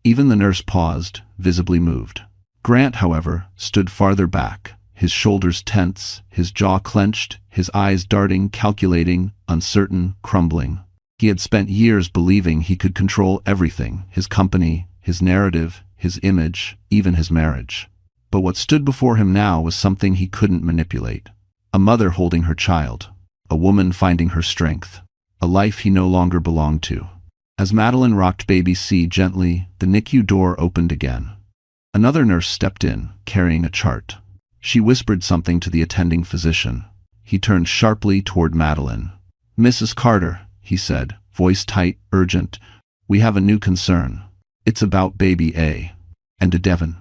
Even the nurse paused, visibly moved. Grant, however, stood farther back, his shoulders tense, his jaw clenched, his eyes darting, calculating, uncertain, crumbling. He had spent years believing he could control everything, his company, his narrative, his image, even his marriage. But what stood before him now was something he couldn't manipulate. A mother holding her child, a woman finding her strength, a life he no longer belonged to. As Madeline rocked baby C gently, the NICU door opened again. Another nurse stepped in, carrying a chart. She whispered something to the attending physician. He turned sharply toward Madeline. "Mrs. Carter," he said, voice tight, urgent, We have a new concern. It's about baby A. And a Devon.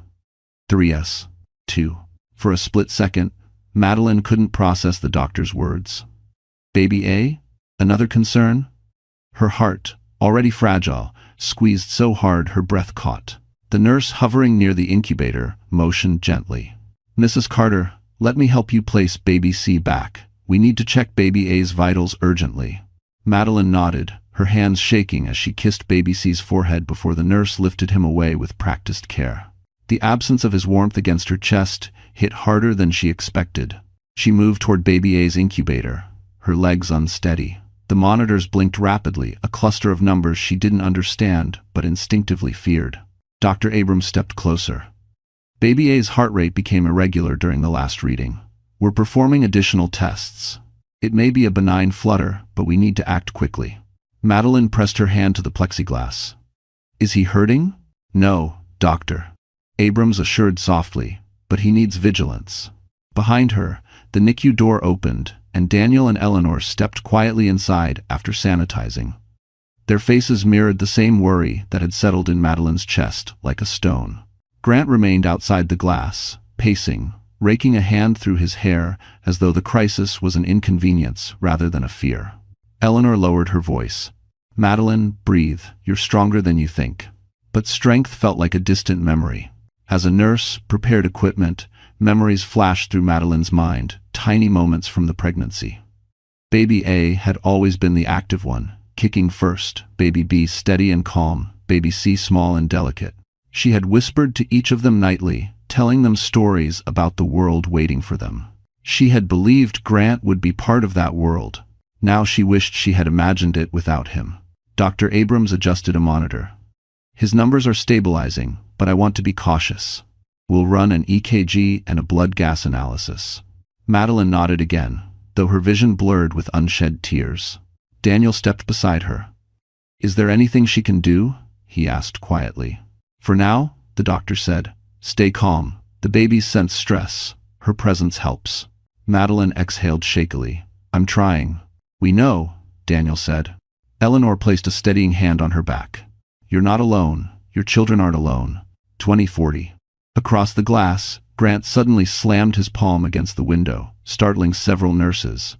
3S. 2. For a split second, Madeline couldn't process the doctor's words. Baby A? Another concern? Her heart, already fragile, squeezed so hard her breath caught. The nurse hovering near the incubator motioned gently. Mrs. Carter, let me help you place baby C back. We need to check baby A's vitals urgently. Madeline nodded, her hands shaking as she kissed baby C's forehead before the nurse lifted him away with practiced care. The absence of his warmth against her chest hit harder than she expected. She moved toward baby A's incubator, her legs unsteady. The monitors blinked rapidly, a cluster of numbers she didn't understand but instinctively feared. Dr. Abrams stepped closer. Baby A's heart rate became irregular during the last reading. We're performing additional tests. It may be a benign flutter, but we need to act quickly. Madeline pressed her hand to the plexiglass. Is he hurting? No, doctor. Abrams assured softly, but he needs vigilance. Behind her, the NICU door opened, and Daniel and Eleanor stepped quietly inside after sanitizing. Their faces mirrored the same worry that had settled in Madeline's chest like a stone. Grant remained outside the glass, pacing, raking a hand through his hair as though the crisis was an inconvenience rather than a fear. Eleanor lowered her voice. Madeline, breathe, you're stronger than you think. But strength felt like a distant memory. As a nurse prepared equipment, memories flashed through Madeline's mind, tiny moments from the pregnancy. Baby A had always been the active one, kicking first, baby B steady and calm, baby C small and delicate. She had whispered to each of them nightly, telling them stories about the world waiting for them. She had believed Grant would be part of that world. Now she wished she had imagined it without him. Dr. Abrams adjusted a monitor. His numbers are stabilizing, but I want to be cautious. We'll run an EKG and a blood gas analysis. Madeline nodded again, though her vision blurred with unshed tears. Daniel stepped beside her. Is there anything she can do? He asked quietly. For now, the doctor said. Stay calm. The babies sense stress. Her presence helps. Madeline exhaled shakily. I'm trying. We know, Daniel said. Eleanor placed a steadying hand on her back. You're not alone. Your children aren't alone. 2040. Across the glass, Grant suddenly slammed his palm against the window, startling several nurses.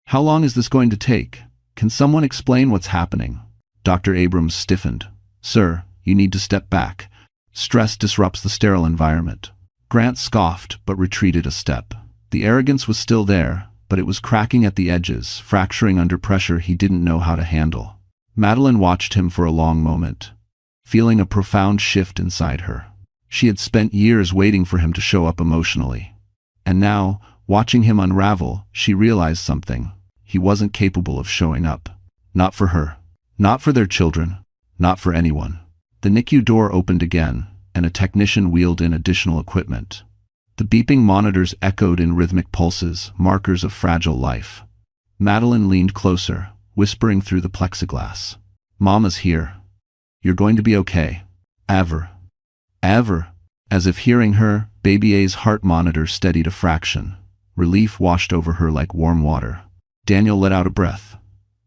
How long is this going to take? Can someone explain what's happening? Dr. Abrams stiffened. Sir, you need to step back. Stress disrupts the sterile environment. Grant scoffed but retreated a step. The arrogance was still there, but it was cracking at the edges, fracturing under pressure he didn't know how to handle. Madeline watched him for a long moment, feeling a profound shift inside her. She had spent years waiting for him to show up emotionally. And now, watching him unravel, she realized something. He wasn't capable of showing up. Not for her. Not for their children. Not for anyone. The NICU door opened again, and a technician wheeled in additional equipment. The beeping monitors echoed in rhythmic pulses, markers of fragile life. Madeline leaned closer, whispering through the plexiglass. Mama's here. You're going to be okay. Ever. Ever. As if hearing her, baby A's heart monitor steadied a fraction. Relief washed over her like warm water. Daniel let out a breath.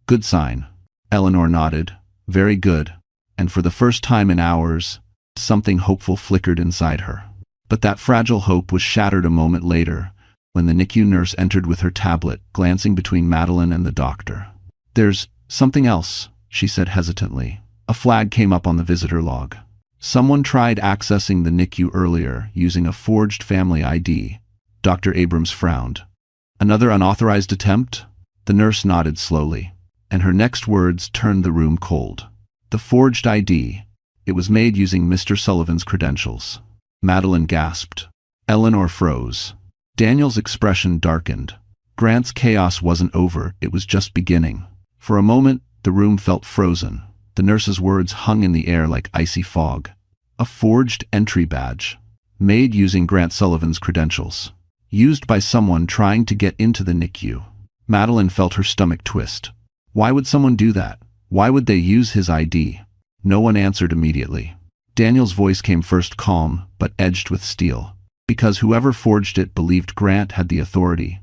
Good sign. Eleanor nodded. Very good. And for the first time in hours, something hopeful flickered inside her. But that fragile hope was shattered a moment later, when the NICU nurse entered with her tablet, glancing between Madeline and the doctor. There's something else, she said hesitantly. A flag came up on the visitor log. Someone tried accessing the NICU earlier using a forged family ID. Dr. Abrams frowned. Another unauthorized attempt? The nurse nodded slowly, and her next words turned the room cold. The forged ID. It was made using Mr. Sullivan's credentials. Madeline gasped. Eleanor froze. Daniel's expression darkened. Grant's chaos wasn't over, it was just beginning. For a moment, the room felt frozen. The nurse's words hung in the air like icy fog. A forged entry badge. Made using Grant Sullivan's credentials. Used by someone trying to get into the NICU. Madeline felt her stomach twist. Why would someone do that? Why would they use his ID? No one answered immediately. Daniel's voice came first, calm, but edged with steel. Because whoever forged it believed Grant had the authority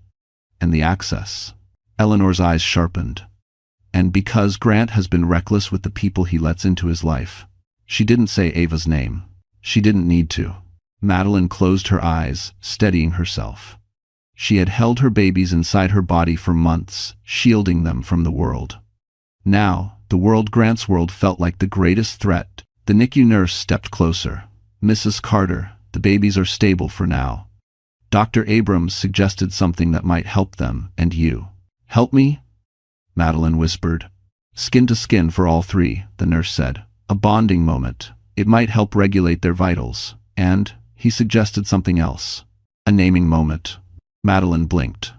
and the access. Eleanor's eyes sharpened. And because Grant has been reckless with the people he lets into his life. She didn't say Ava's name. She didn't need to. Madeline closed her eyes, steadying herself. She had held her babies inside her body for months, shielding them from the world. Now, the world, Grant's world, felt like the greatest threat. The NICU nurse stepped closer. "Mrs. Carter, the babies are stable for now. Dr. Abrams suggested something that might help them, and you." "Help me?" Madeline whispered. "Skin to skin for all three," the nurse said. "A bonding moment. It might help regulate their vitals." And he suggested something else. "A naming moment." Madeline blinked.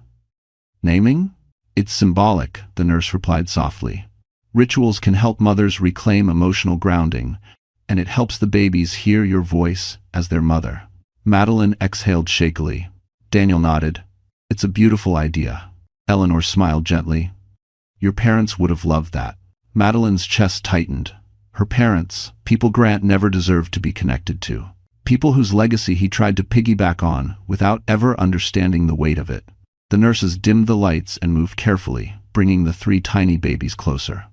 "Naming? It's symbolic," the nurse replied softly. "Rituals can help mothers reclaim emotional grounding, and it helps the babies hear your voice as their mother." Madeline exhaled shakily. Daniel nodded. "It's a beautiful idea." Eleanor smiled gently. "Your parents would have loved that." Madeline's chest tightened. Her parents, people Grant never deserved to be connected to. People whose legacy he tried to piggyback on without ever understanding the weight of it. The nurses dimmed the lights and moved carefully, bringing the three tiny babies closer.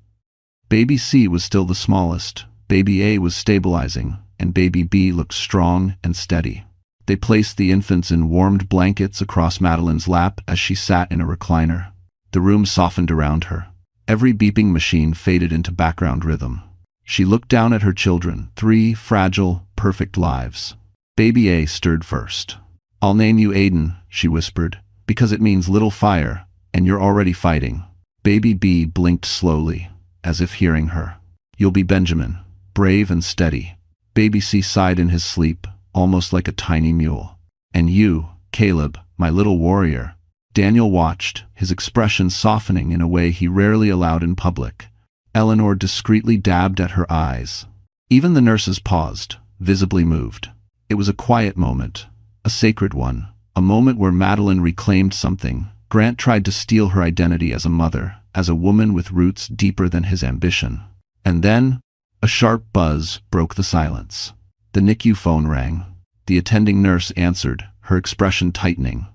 Baby C was still the smallest, Baby A was stabilizing, and Baby B looked strong and steady. They placed the infants in warmed blankets across Madeline's lap as she sat in a recliner. The room softened around her. Every beeping machine faded into background rhythm. She looked down at her children, three fragile, perfect lives. Baby A stirred first. "I'll name you Aiden," she whispered, "because it means little fire, and you're already fighting." Baby B blinked slowly, as if hearing her. "You'll be Benjamin, brave and steady." Baby C sighed in his sleep, almost like a tiny mule. "And you, Caleb, my little warrior." Daniel watched, his expression softening in a way he rarely allowed in public. Eleanor discreetly dabbed at her eyes. Even the nurses paused, visibly moved. It was a quiet moment, a sacred one, a moment where Madeline reclaimed something. Grant tried to steal her identity as a mother, as a woman with roots deeper than his ambition. And then, a sharp buzz broke the silence. The NICU phone rang. The attending nurse answered, her expression tightening.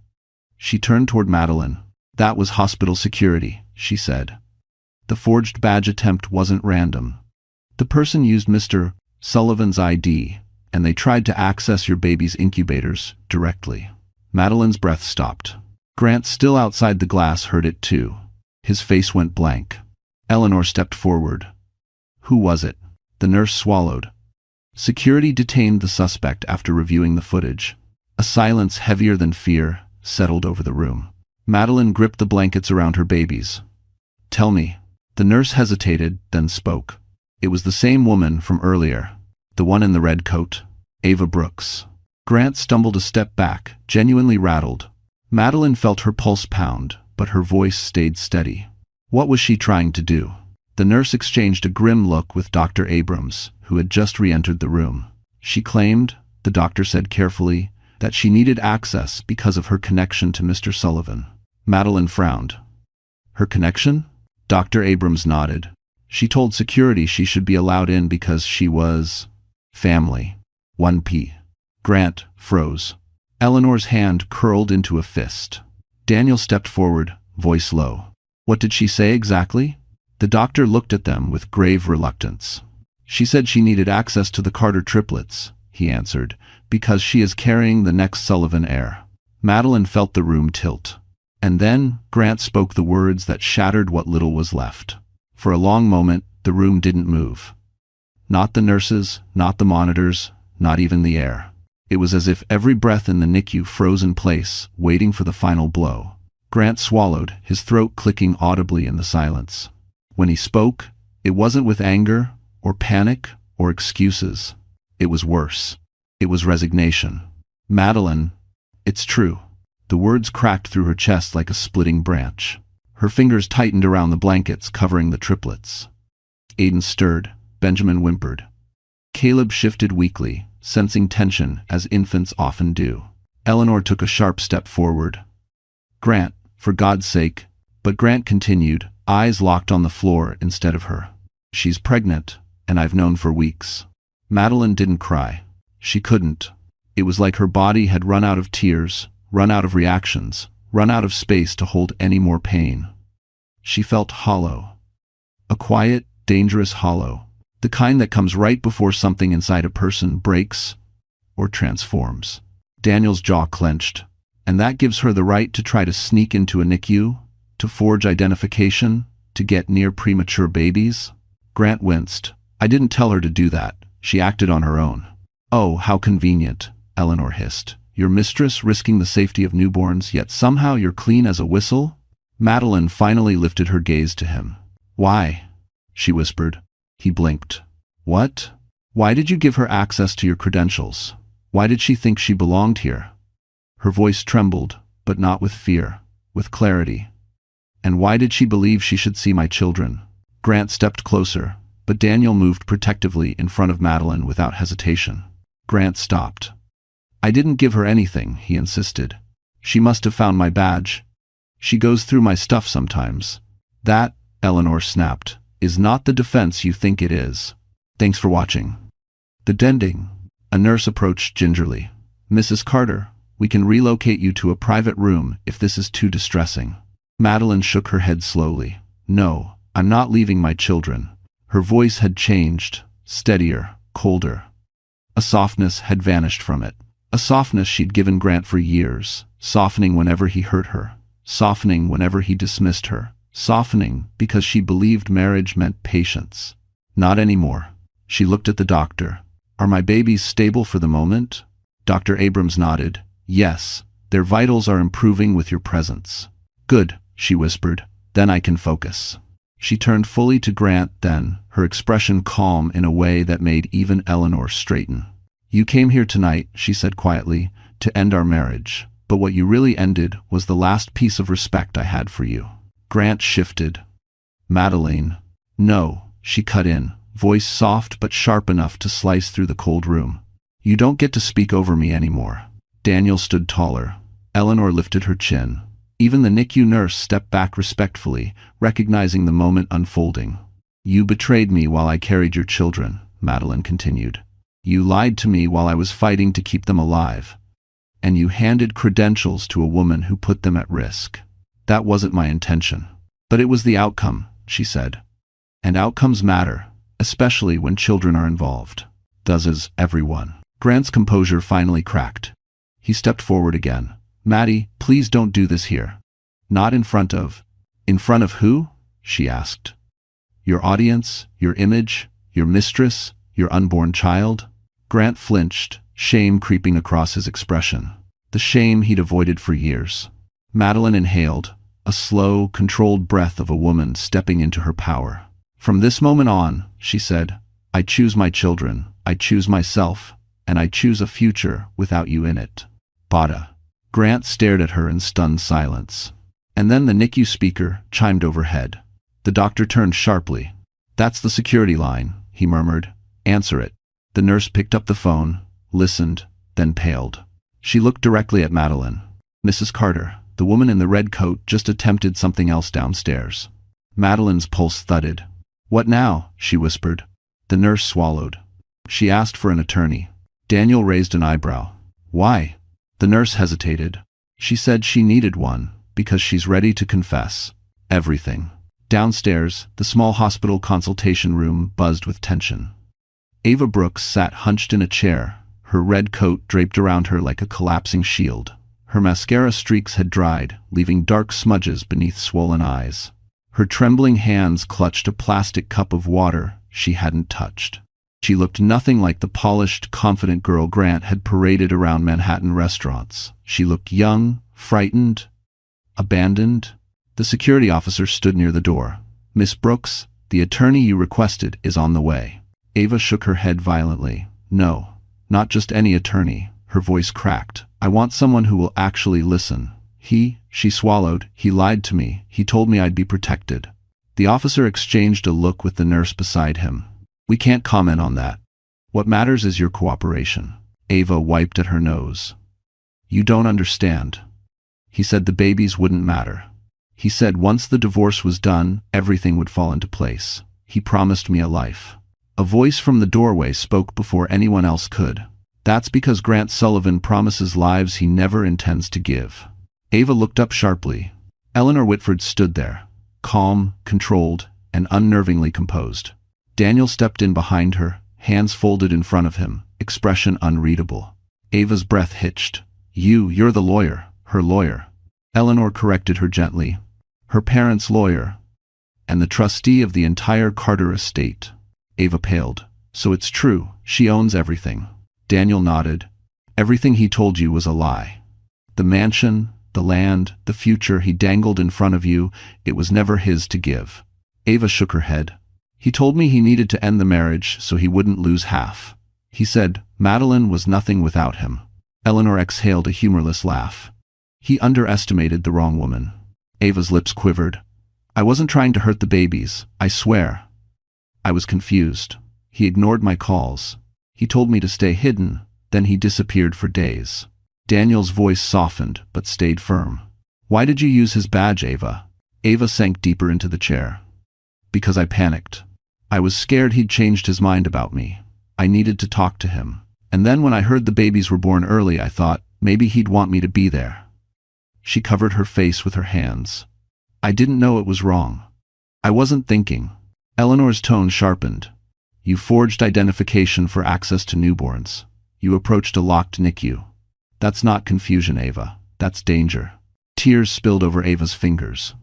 She turned toward Madeline. "That was hospital security," she said. "The forged badge attempt wasn't random. The person used Mr. Sullivan's ID, and they tried to access your baby's incubators directly." Madeline's breath stopped. Grant, still outside the glass, heard it too. His face went blank. Eleanor stepped forward. "Who was it?" The nurse swallowed. "Security detained the suspect after reviewing the footage." A silence heavier than fear settled over the room. Madeline gripped the blankets around her babies. "Tell me." The nurse hesitated, then spoke. "It was the same woman from earlier. The one in the red coat. Ava Brooks." Grant stumbled a step back, genuinely rattled. Madeline felt her pulse pound, but her voice stayed steady. What was she trying to do? The nurse exchanged a grim look with Dr. Abrams, who had just re-entered the room. She claimed, the doctor said carefully, that she needed access because of her connection to Mr. Sullivan. Madeline frowned. "Her connection?" Dr. Abrams nodded. "She told security she should be allowed in because she was family." 1P. Grant froze. Eleanor's hand curled into a fist. Daniel stepped forward, voice low. "What did she say exactly?" The doctor looked at them with grave reluctance. "She said she needed access to the Carter triplets," he answered, "because she is carrying the next Sullivan heir." Madeline felt the room tilt. And then Grant spoke the words that shattered what little was left. For a long moment, the room didn't move. Not the nurses, not the monitors, not even the air. It was as if every breath in the NICU froze in place, waiting for the final blow. Grant swallowed, his throat clicking audibly in the silence. When he spoke, it wasn't with anger, or panic, or excuses. It was worse. It was resignation. "Madeline, it's true." The words cracked through her chest like a splitting branch. Her fingers tightened around the blankets covering the triplets. Aiden stirred. Benjamin whimpered. Caleb shifted weakly, sensing tension as infants often do. Eleanor took a sharp step forward. "Grant, for God's sake." But Grant continued, eyes locked on the floor instead of her. "She's pregnant, and I've known for weeks." Madeline didn't cry. She couldn't. It was like her body had run out of tears, run out of reactions, run out of space to hold any more pain. She felt hollow. A quiet, dangerous hollow. The kind that comes right before something inside a person breaks or transforms. Daniel's jaw clenched. And that gives her the right to try to sneak into a NICU, to forge identification, to get near premature babies? Grant winced. I didn't tell her to do that. She acted on her own. Oh, how convenient, Eleanor hissed. Your mistress risking the safety of newborns, yet somehow you're clean as a whistle? Madeline finally lifted her gaze to him. Why? She whispered. He blinked. What? Why did you give her access to your credentials? Why did she think she belonged here? Her voice trembled, but not with fear, with clarity. And why did she believe she should see my children? Grant stepped closer, but Daniel moved protectively in front of Madeline without hesitation. Grant stopped. I didn't give her anything, he insisted. She must have found my badge. She goes through my stuff sometimes. That, Eleanor snapped, is not the defense you think it is. Thanks for watching. The Dending. A nurse approached gingerly. Mrs. Carter, we can relocate you to a private room if this is too distressing. Madeline shook her head slowly. No, I'm not leaving my children. Her voice had changed, steadier, colder. A softness had vanished from it. A softness she'd given Grant for years, softening whenever he hurt her, softening whenever he dismissed her, softening because she believed marriage meant patience. Not anymore. She looked at the doctor. Are my babies stable for the moment? Dr. Abrams nodded. Yes, their vitals are improving with your presence. Good, she whispered. Then I can focus. She turned fully to Grant then, her expression calm in a way that made even Eleanor straighten. You came here tonight, she said quietly, to end our marriage. But what you really ended was the last piece of respect I had for you. Grant shifted. Madeline. No, she cut in, voice soft but sharp enough to slice through the cold room. You don't get to speak over me anymore. Daniel stood taller. Eleanor lifted her chin. Even the NICU nurse stepped back respectfully, recognizing the moment unfolding. You betrayed me while I carried your children, Madeline continued. You lied to me while I was fighting to keep them alive. And you handed credentials to a woman who put them at risk. That wasn't my intention. But it was the outcome, she said. And outcomes matter, especially when children are involved. Does everyone. Grant's composure finally cracked. He stepped forward again. Maddie, please don't do this here. Not in front of. In front of who? She asked. Your audience, your image, your mistress, your unborn child? Grant flinched, shame creeping across his expression. The shame he'd avoided for years. Madeline inhaled, a slow, controlled breath of a woman stepping into her power. From this moment on, she said, I choose my children, I choose myself, and I choose a future without you in it. Bada. Grant stared at her in stunned silence. And then the NICU speaker chimed overhead. The doctor turned sharply. That's the security line, he murmured. Answer it. The nurse picked up the phone, listened, then paled. She looked directly at Madeline. Mrs. Carter, the woman in the red coat just attempted something else downstairs. Madeline's pulse thudded. What now? She whispered. The nurse swallowed. She asked for an attorney. Daniel raised an eyebrow. Why? The nurse hesitated. She said she needed one, because she's ready to confess. Everything. Downstairs, the small hospital consultation room buzzed with tension. Ava Brooks sat hunched in a chair, her red coat draped around her like a collapsing shield. Her mascara streaks had dried, leaving dark smudges beneath swollen eyes. Her trembling hands clutched a plastic cup of water she hadn't touched. She looked nothing like the polished, confident girl Grant had paraded around Manhattan restaurants. She looked young, frightened, abandoned. The security officer stood near the door. Miss Brooks, the attorney you requested is on the way. Ava shook her head violently. No, not just any attorney. Her voice cracked. I want someone who will actually listen. She swallowed. He lied to me. He told me I'd be protected. The officer exchanged a look with the nurse beside him. We can't comment on that. What matters is your cooperation. Ava wiped at her nose. You don't understand. He said the babies wouldn't matter. He said once the divorce was done, everything would fall into place. He promised me a life. A voice from the doorway spoke before anyone else could. That's because Grant Sullivan promises lives he never intends to give. Ava looked up sharply. Eleanor Whitford stood there, calm, controlled, and unnervingly composed. Daniel stepped in behind her, hands folded in front of him, expression unreadable. Ava's breath hitched. You're the lawyer, her lawyer. Eleanor corrected her gently. Her parents' lawyer, and the trustee of the entire Carter estate. Ava paled. So it's true, she owns everything. Daniel nodded. Everything he told you was a lie. The mansion, the land, the future he dangled in front of you, it was never his to give. Ava shook her head. He told me he needed to end the marriage so he wouldn't lose half. He said Madeline was nothing without him. Eleanor exhaled a humorless laugh. He underestimated the wrong woman. Ava's lips quivered. I wasn't trying to hurt the babies, I swear. I was confused. He ignored my calls. He told me to stay hidden, then he disappeared for days. Daniel's voice softened, but stayed firm. Why did you use his badge, Ava? Ava sank deeper into the chair. Because I panicked. I was scared he'd changed his mind about me. I needed to talk to him. And then when I heard the babies were born early, I thought, maybe he'd want me to be there. She covered her face with her hands. I didn't know it was wrong. I wasn't thinking. Eleanor's tone sharpened. You forged identification for access to newborns. You approached a locked NICU. That's not confusion, Ava. That's danger. Tears spilled over Ava's fingers.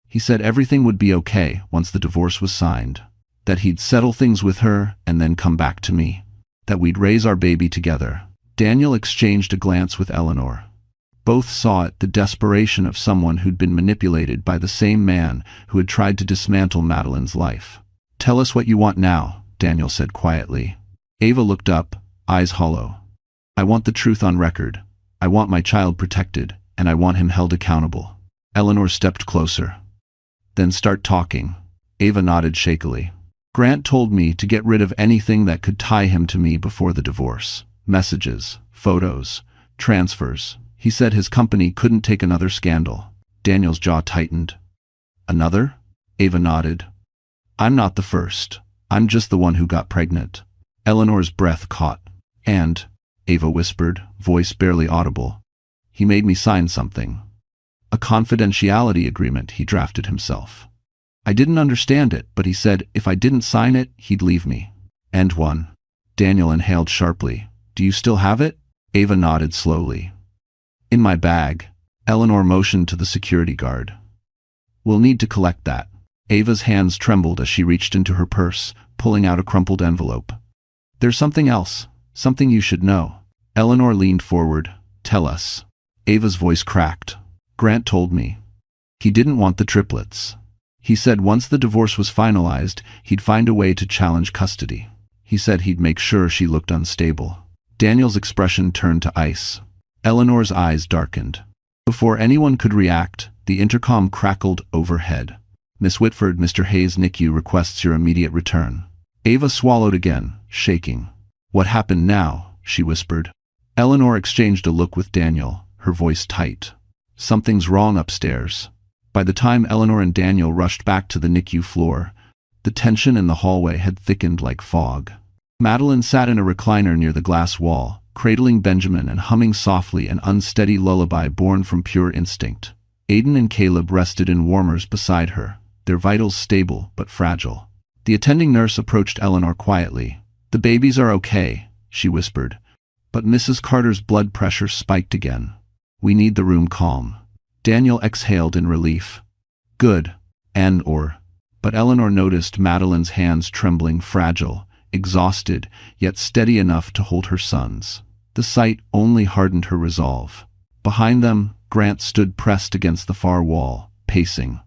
He said everything would be okay once the divorce was signed. That he'd settle things with her and then come back to me. That we'd raise our baby together. Daniel exchanged a glance with Eleanor. Both saw it, the desperation of someone who'd been manipulated by the same man who had tried to dismantle Madeline's life. Tell us what you want now, Daniel said quietly. Ava looked up, eyes hollow. I want the truth on record. I want my child protected, and I want him held accountable. Eleanor stepped closer. Then start talking. Ava nodded shakily. Grant told me to get rid of anything that could tie him to me before the divorce. Messages, photos, transfers. He said his company couldn't take another scandal. Daniel's jaw tightened. Another? Ava nodded. I'm not the first. I'm just the one who got pregnant. Eleanor's breath caught. And, Ava whispered, voice barely audible, he made me sign something. A confidentiality agreement he drafted himself. I didn't understand it, but he said if I didn't sign it, he'd leave me. And one. Daniel inhaled sharply. Do you still have it? Ava nodded slowly. In my bag. Eleanor motioned to the security guard. We'll need to collect that. Ava's hands trembled as she reached into her purse, pulling out a crumpled envelope. There's something else. Something you should know. Eleanor leaned forward. Tell us. Ava's voice cracked. Grant told me. He didn't want the triplets. He said once the divorce was finalized, he'd find a way to challenge custody. He said he'd make sure she looked unstable. Daniel's expression turned to ice. Eleanor's eyes darkened. Before anyone could react, the intercom crackled overhead. Miss Whitford, Mr. Hayes' NICU requests your immediate return. Ava swallowed again, shaking. What happened now? She whispered. Eleanor exchanged a look with Daniel, her voice tight. Something's wrong upstairs. By the time Eleanor and Daniel rushed back to the NICU floor, the tension in the hallway had thickened like fog. Madeline sat in a recliner near the glass wall, cradling Benjamin and humming softly an unsteady lullaby born from pure instinct. Aiden and Caleb rested in warmers beside her, their vitals stable but fragile. The attending nurse approached Eleanor quietly. The babies are okay, she whispered, but Mrs. Carter's blood pressure spiked again. We need the room calm. Daniel exhaled in relief. Good. But Eleanor noticed Madeline's hands trembling, fragile, exhausted, yet steady enough to hold her son's. The sight only hardened her resolve. Behind them, Grant stood pressed against the far wall, pacing.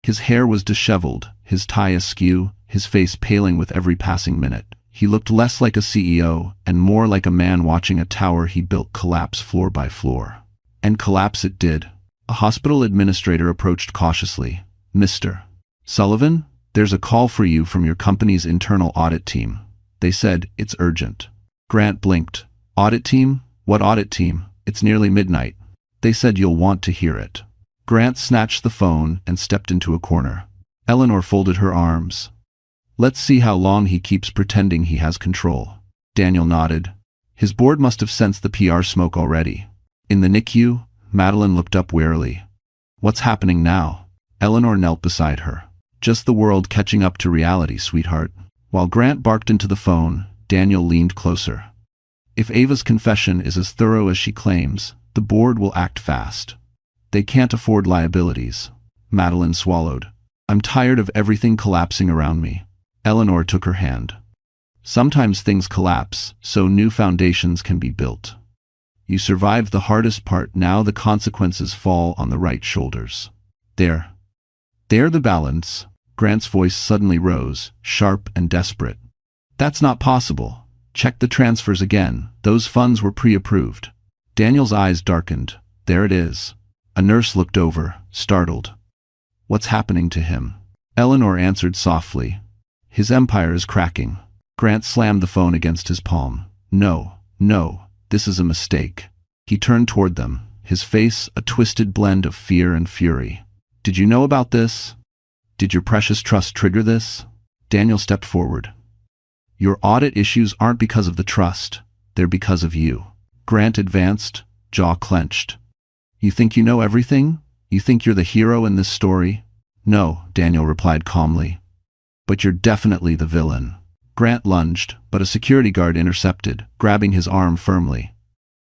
His hair was disheveled, his tie askew, his face paling with every passing minute. He looked less like a CEO and more like a man watching a tower he built collapse floor by floor. And collapse it did. A hospital administrator approached cautiously. Mr. Sullivan, there's a call for you from your company's internal audit team. They said it's urgent. Grant blinked. Audit team? What audit team? It's nearly midnight. They said you'll want to hear it. Grant snatched the phone and stepped into a corner. Eleanor folded her arms. Let's see how long he keeps pretending he has control. Daniel nodded. His board must have sensed the PR smoke already. In the NICU, Madeline looked up warily. What's happening now? Eleanor knelt beside her. Just the world catching up to reality, sweetheart. While Grant barked into the phone, Daniel leaned closer. If Ava's confession is as thorough as she claims, the board will act fast. They can't afford liabilities. Madeline swallowed. I'm tired of everything collapsing around me. Eleanor took her hand. Sometimes things collapse, so new foundations can be built. You survived the hardest part, now the consequences fall on the right shoulders. There the balance. Grant's voice suddenly rose, sharp and desperate. That's not possible. Check the transfers again. Those funds were pre-approved. Daniel's eyes darkened. There it is. A nurse looked over, startled. What's happening to him? Eleanor answered softly. His empire is cracking. Grant slammed the phone against his palm. No, this is a mistake. He turned toward them, his face a twisted blend of fear and fury. Did you know about this? Did your precious trust trigger this? Daniel stepped forward. Your audit issues aren't because of the trust. They're because of you. Grant advanced, jaw clenched. You think you know everything? You think you're the hero in this story? No, Daniel replied calmly. But you're definitely the villain. Grant lunged, but a security guard intercepted, grabbing his arm firmly.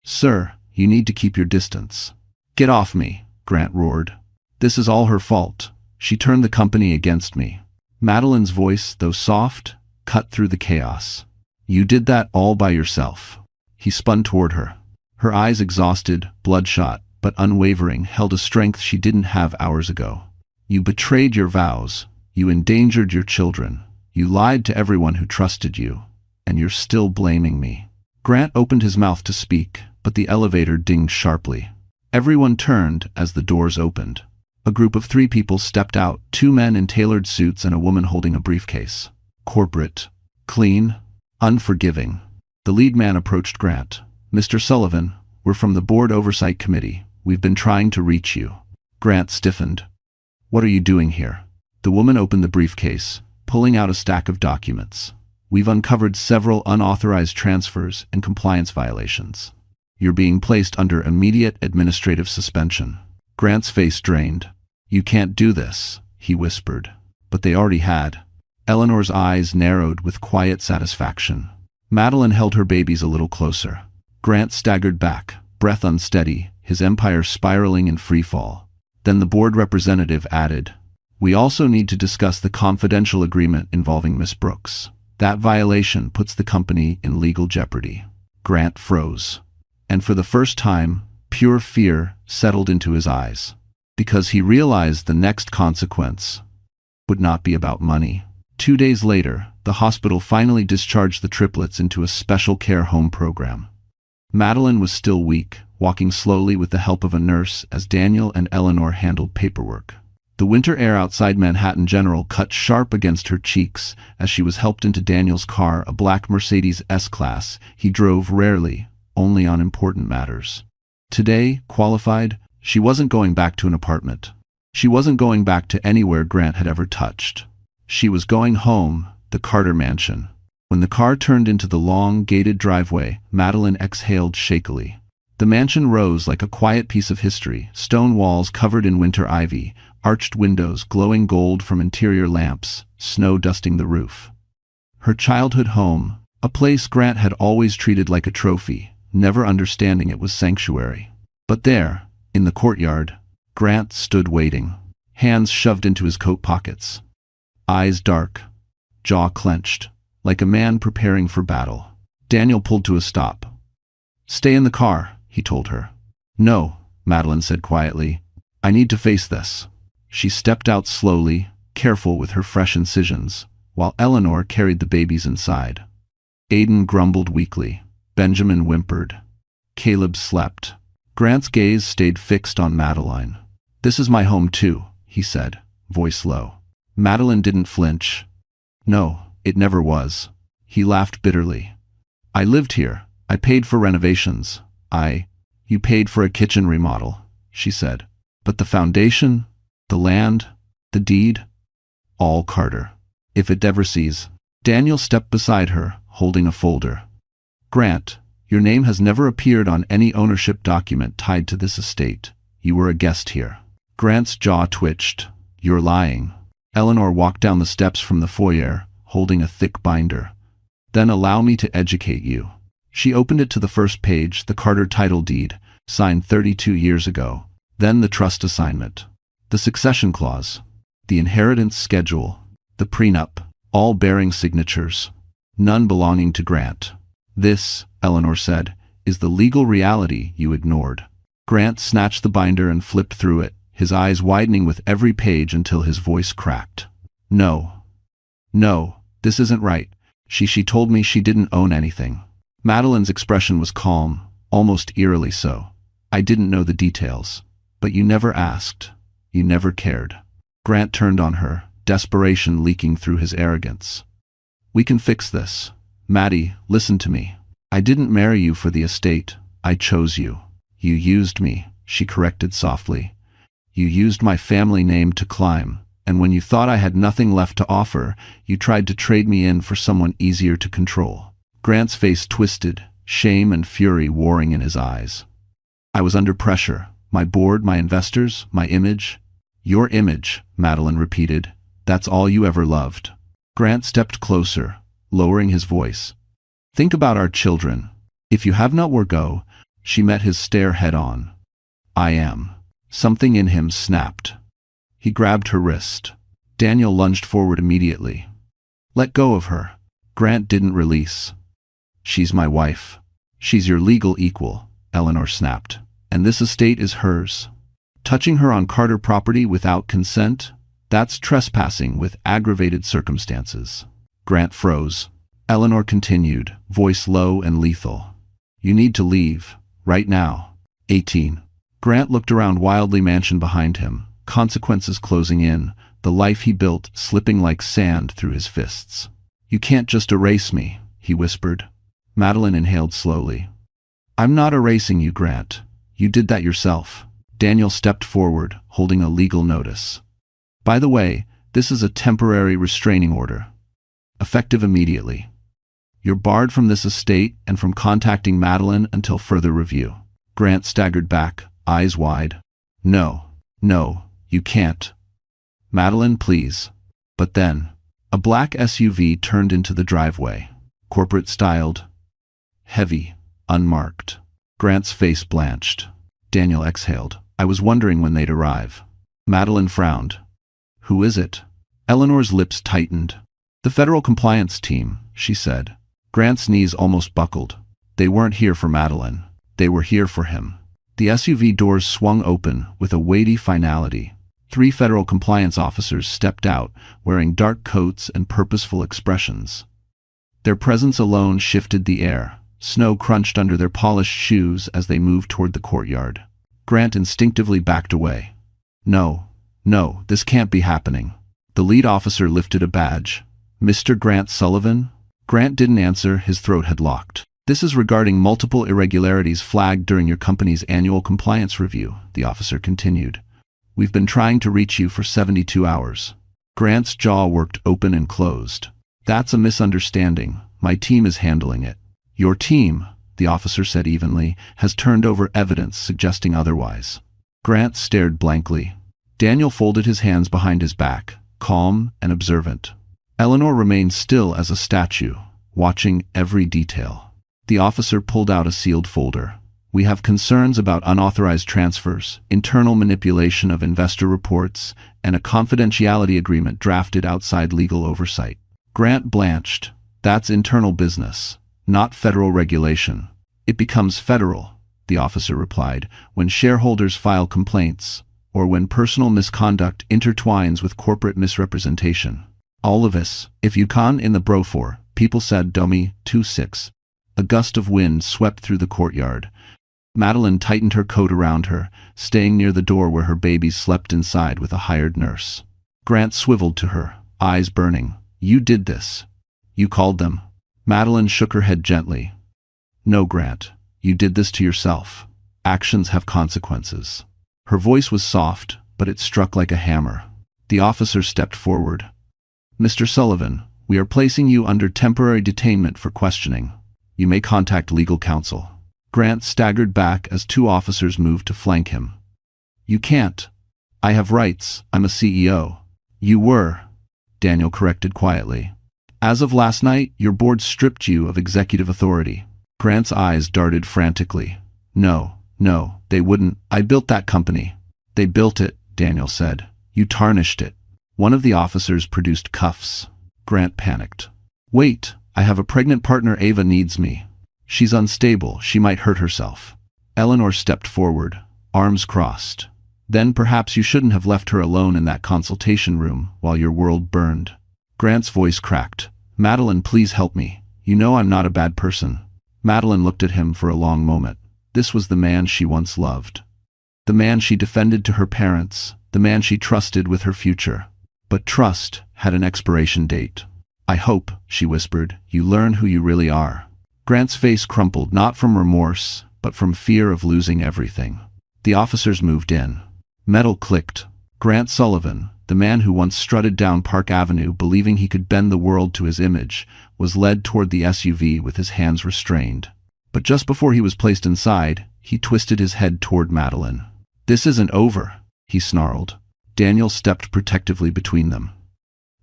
Sir, you need to keep your distance. Get off me, Grant roared. This is all her fault. She turned the company against me. Madeline's voice, though soft, cut through the chaos. You did that all by yourself. He spun toward her. Her eyes, exhausted, bloodshot, but unwavering, held a strength she didn't have hours ago. You betrayed your vows. You endangered your children. You lied to everyone who trusted you. And you're still blaming me. Grant opened his mouth to speak, but the elevator dinged sharply. Everyone turned as the doors opened. A group of 3 people stepped out, 2 men in tailored suits and a woman holding a briefcase. Corporate. Clean. Unforgiving. The lead man approached Grant. Mr. Sullivan, we're from the Board Oversight Committee. We've been trying to reach you. Grant stiffened. What are you doing here? The woman opened the briefcase, pulling out a stack of documents. We've uncovered several unauthorized transfers and compliance violations. You're being placed under immediate administrative suspension. Grant's face drained. You can't do this, he whispered. But they already had. Eleanor's eyes narrowed with quiet satisfaction. Madeline held her babies a little closer. Grant staggered back, breath unsteady, his empire spiraling in freefall. Then the board representative added, We also need to discuss the confidential agreement involving Miss Brooks. That violation puts the company in legal jeopardy. Grant froze. And for the first time, pure fear settled into his eyes. Because he realized the next consequence would not be about money. 2 days later, the hospital finally discharged the triplets into a special care home program. Madeline was still weak, walking slowly with the help of a nurse as Daniel and Eleanor handled paperwork. The winter air outside Manhattan General cut sharp against her cheeks as she was helped into Daniel's car, a black Mercedes S-Class. He drove rarely, only on important matters. Today, qualified, she wasn't going back to an apartment. She wasn't going back to anywhere Grant had ever touched. She was going home, the Carter mansion. When the car turned into the long, gated driveway, Madeline exhaled shakily. The mansion rose like a quiet piece of history, stone walls covered in winter ivy, arched windows glowing gold from interior lamps, snow dusting the roof. Her childhood home, a place Grant had always treated like a trophy, never understanding it was sanctuary. But there, in the courtyard, Grant stood waiting, hands shoved into his coat pockets. Eyes dark, jaw clenched, like a man preparing for battle. Daniel pulled to a stop. Stay in the car, he told her. No, Madeline said quietly. I need to face this. She stepped out slowly, careful with her fresh incisions, while Eleanor carried the babies inside. Aiden grumbled weakly. Benjamin whimpered. Caleb slept. Grant's gaze stayed fixed on Madeline. This is my home too, he said, voice low. Madeline didn't flinch. No, it never was. He laughed bitterly. I lived here. I paid for renovations. You paid for a kitchen remodel, she said. But the foundation, the land, the deed, all Carter. If it ever sees. Daniel stepped beside her, holding a folder. Grant, your name has never appeared on any ownership document tied to this estate. You were a guest here. Grant's jaw twitched. You're lying. Eleanor walked down the steps from the foyer, holding a thick binder. Then allow me to educate you. She opened it to the first page, the Carter title deed, signed 32 years ago. Then the trust assignment, the succession clause, the inheritance schedule, the prenup, all bearing signatures, none belonging to Grant. This, Eleanor said, is the legal reality you ignored. Grant snatched the binder and flipped through it, his eyes widening with every page until his voice cracked. No, this isn't right. She told me she didn't own anything. Madeline's expression was calm, almost eerily so. I didn't know the details. But you never asked. You never cared. Grant turned on her, desperation leaking through his arrogance. We can fix this. Maddie, listen to me. I didn't marry you for the estate. I chose you. You used me, she corrected softly. You used my family name to climb, and when you thought I had nothing left to offer, you tried to trade me in for someone easier to control. Grant's face twisted, shame and fury warring in his eyes. I was under pressure. My board, my investors, my image. Your image, Madeline repeated. That's all you ever loved. Grant stepped closer, lowering his voice. Think about our children. If you have not go, she met his stare head on. I am. Something in him snapped. He grabbed her wrist. Daniel lunged forward immediately. Let go of her. Grant didn't release. She's my wife. She's your legal equal, Eleanor snapped. And this estate is hers. Touching her on Carter property without consent? That's trespassing with aggravated circumstances. Grant froze. Eleanor continued, voice low and lethal. You need to leave. Right now. 18. Grant looked around wildly mansion behind him, consequences closing in, the life he built slipping like sand through his fists. You can't just erase me, he whispered. Madeline inhaled slowly. I'm not erasing you, Grant. You did that yourself. Daniel stepped forward, holding a legal notice. By the way, this is a temporary restraining order. Effective immediately. You're barred from this estate and from contacting Madeline until further review. Grant staggered back, eyes wide. No, you can't. Madeline, please. But then, a black SUV turned into the driveway. Corporate-styled. Heavy, unmarked. Grant's face blanched. Daniel exhaled. I was wondering when they'd arrive. Madeline frowned. Who is it? Eleanor's lips tightened. The federal compliance team, she said. Grant's knees almost buckled. They weren't here for Madeline. They were here for him. The SUV doors swung open with a weighty finality. 3 federal compliance officers stepped out, wearing dark coats and purposeful expressions. Their presence alone shifted the air. Snow crunched under their polished shoes as they moved toward the courtyard. Grant instinctively backed away. No, this can't be happening. The lead officer lifted a badge. Mr. Grant Sullivan? Grant didn't answer, his throat had locked. This is regarding multiple irregularities flagged during your company's annual compliance review, the officer continued. We've been trying to reach you for 72 hours. Grant's jaw worked open and closed. That's a misunderstanding. My team is handling it. Your team, the officer said evenly, has turned over evidence suggesting otherwise. Grant stared blankly. Daniel folded his hands behind his back, calm and observant. Eleanor remained still as a statue, watching every detail. The officer pulled out a sealed folder. We have concerns about unauthorized transfers, internal manipulation of investor reports, and a confidentiality agreement drafted outside legal oversight. Grant blanched. That's internal business, not federal regulation. It becomes federal, the officer replied, when shareholders file complaints, or when personal misconduct intertwines with corporate misrepresentation. All of us, if you can in the brofor, people said Domi 2-6. A gust of wind swept through the courtyard. Madeline tightened her coat around her, staying near the door where her babies slept inside with a hired nurse. Grant swiveled to her, eyes burning. You did this. You called them. Madeline shook her head gently. No, Grant. You did this to yourself. Actions have consequences. Her voice was soft, but it struck like a hammer. The officer stepped forward. Mr. Sullivan, we are placing you under temporary detainment for questioning. You may contact legal counsel. Grant staggered back as 2 officers moved to flank him. You can't. I have rights. I'm a CEO. You were, Daniel corrected quietly. As of last night, your board stripped you of executive authority. Grant's eyes darted frantically. No, they wouldn't. I built that company. They built it, Daniel said. You tarnished it. One of the officers produced cuffs. Grant panicked. Wait, I have a pregnant partner. Ava needs me. She's unstable. She might hurt herself. Eleanor stepped forward, arms crossed. Then perhaps you shouldn't have left her alone in that consultation room while your world burned. Grant's voice cracked. Madeline, please help me. You know I'm not a bad person. Madeline looked at him for a long moment. This was the man she once loved. The man she defended to her parents. The man she trusted with her future. But trust had an expiration date. I hope, she whispered, you learn who you really are. Grant's face crumpled, not from remorse, but from fear of losing everything. The officers moved in. Metal clicked. Grant Sullivan, the man who once strutted down Park Avenue believing he could bend the world to his image, was led toward the SUV with his hands restrained. But just before he was placed inside, he twisted his head toward Madeline. This isn't over, he snarled. Daniel stepped protectively between them.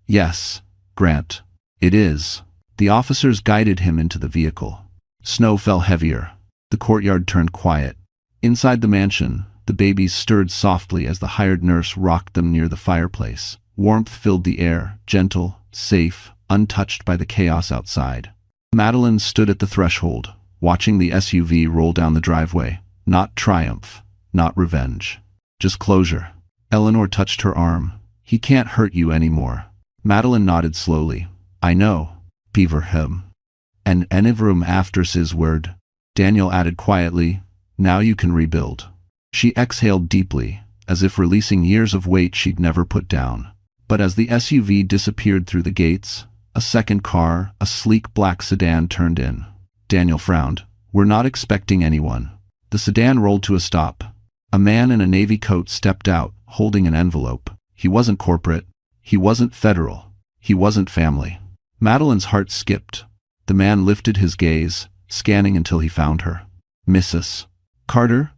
Yes, Grant, it is. The officers guided him into the vehicle. Snow fell heavier. The courtyard turned quiet. Inside the mansion, the babies stirred softly as the hired nurse rocked them near the fireplace. Warmth filled the air, gentle, safe, untouched by the chaos outside. Madeline stood at the threshold, watching the SUV roll down the driveway. Not triumph, not revenge. Just closure. Eleanor touched her arm. He can't hurt you anymore. Madeline nodded slowly. I know. Beaver him. And enivrum after his word. Daniel added quietly, now you can rebuild. She exhaled deeply, as if releasing years of weight she'd never put down. But as the SUV disappeared through the gates, a second car, a sleek black sedan, turned in. Daniel frowned. We're not expecting anyone. The sedan rolled to a stop. A man in a navy coat stepped out, holding an envelope. He wasn't corporate. He wasn't federal. He wasn't family. Madeline's heart skipped. The man lifted his gaze, scanning until he found her. Mrs. Carter?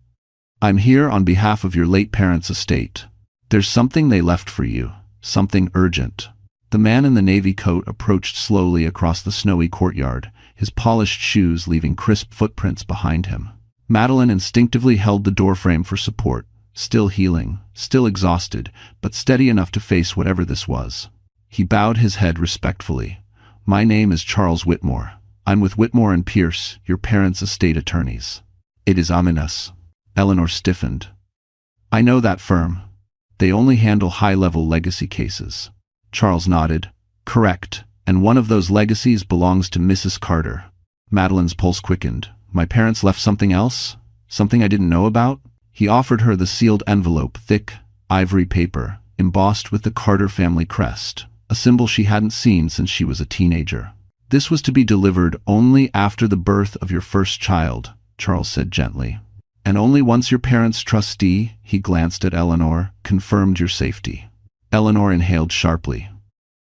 I'm here on behalf of your late parents' estate. There's something they left for you. Something urgent. The man in the navy coat approached slowly across the snowy courtyard, his polished shoes leaving crisp footprints behind him. Madeline instinctively held the doorframe for support, still healing, still exhausted, but steady enough to face whatever this was. He bowed his head respectfully. My name is Charles Whitmore. I'm with Whitmore and Pierce, your parents' estate attorneys. It is ominous. Eleanor stiffened. I know that firm. They only handle high-level legacy cases. Charles nodded. Correct, and one of those legacies belongs to Mrs. Carter. Madeline's pulse quickened. My parents left something else? Something I didn't know about? He offered her the sealed envelope, thick, ivory paper, embossed with the Carter family crest, a symbol she hadn't seen since she was a teenager. This was to be delivered only after the birth of your first child, Charles said gently. And only once your parents' trustee, he glanced at Eleanor, confirmed your safety. Eleanor inhaled sharply.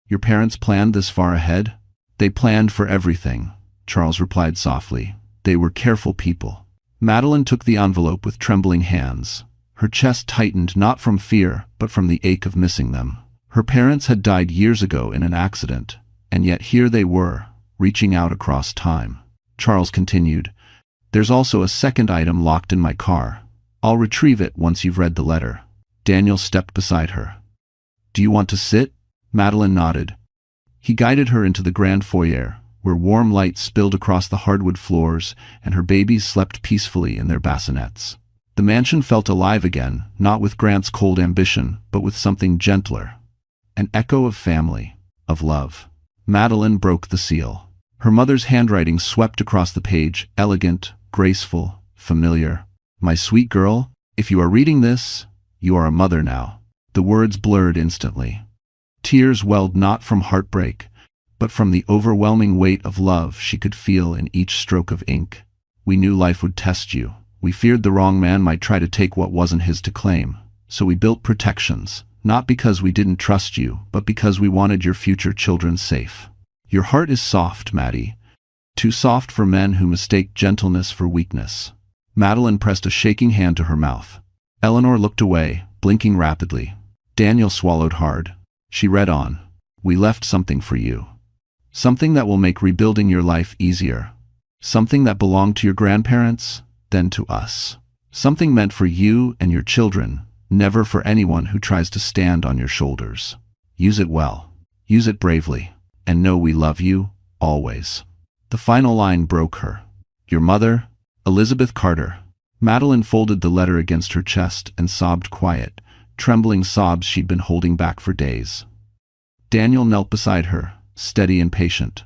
Your parents planned this far ahead? They planned for everything, Charles replied softly. They were careful people. Madeline took the envelope with trembling hands. Her chest tightened not from fear, but from the ache of missing them. Her parents had died years ago in an accident, and yet here they were, reaching out across time. Charles continued, There's also a second item locked in my car. I'll retrieve it once you've read the letter. Daniel stepped beside her. Do you want to sit? Madeline nodded. He guided her into the grand foyer, where warm light spilled across the hardwood floors and her babies slept peacefully in their bassinets. The mansion felt alive again, not with Grant's cold ambition, but with something gentler. An echo of family, of love. Madeline broke the seal. Her mother's handwriting swept across the page, elegant, graceful, familiar. My sweet girl, if you are reading this, you are a mother now. The words blurred instantly. Tears welled not from heartbreak, but from the overwhelming weight of love she could feel in each stroke of ink. We knew life would test you. We feared the wrong man might try to take what wasn't his to claim. So we built protections, not because we didn't trust you, but because we wanted your future children safe. Your heart is soft, Maddie. Too soft for men who mistake gentleness for weakness. Madeline pressed a shaking hand to her mouth. Eleanor looked away, blinking rapidly. Daniel swallowed hard. She read on. We left something for you. Something that will make rebuilding your life easier. Something that belonged to your grandparents, then to us. Something meant for you and your children, never for anyone who tries to stand on your shoulders. Use it well. Use it bravely. And know we love you, always. The final line broke her. Your mother, Elizabeth Carter. Madeline folded the letter against her chest and sobbed quiet, trembling sobs she'd been holding back for days. Daniel knelt beside her, steady and patient.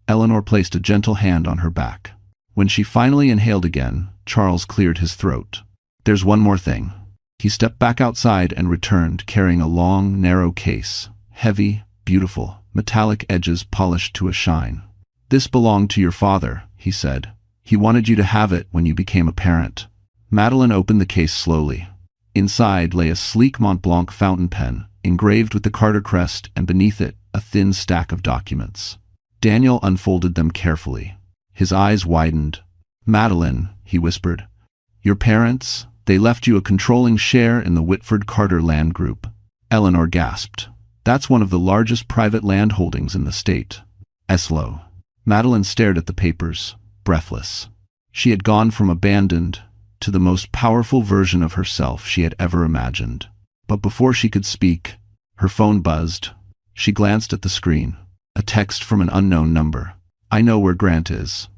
Eleanor placed a gentle hand on her back. When she finally inhaled again, Charles cleared his throat. There's one more thing. He stepped back outside and returned, carrying a long, narrow case, heavy, beautiful, metallic edges polished to a shine. This belonged to your father, he said. He wanted you to have it when you became a parent. Madeline opened the case slowly. Inside lay a sleek Mont Blanc fountain pen, engraved with the Carter crest, and beneath it, a thin stack of documents. Daniel unfolded them carefully. His eyes widened. Madeline, he whispered, your parents, they left you a controlling share in the Whitford Carter land group. Eleanor gasped. That's one of the largest private land holdings in the state. Eslo. Madeline stared at the papers, breathless. She had gone from abandoned to the most powerful version of herself she had ever imagined. But before she could speak, her phone buzzed. She glanced at the screen. A text from an unknown number. I know where Grant is.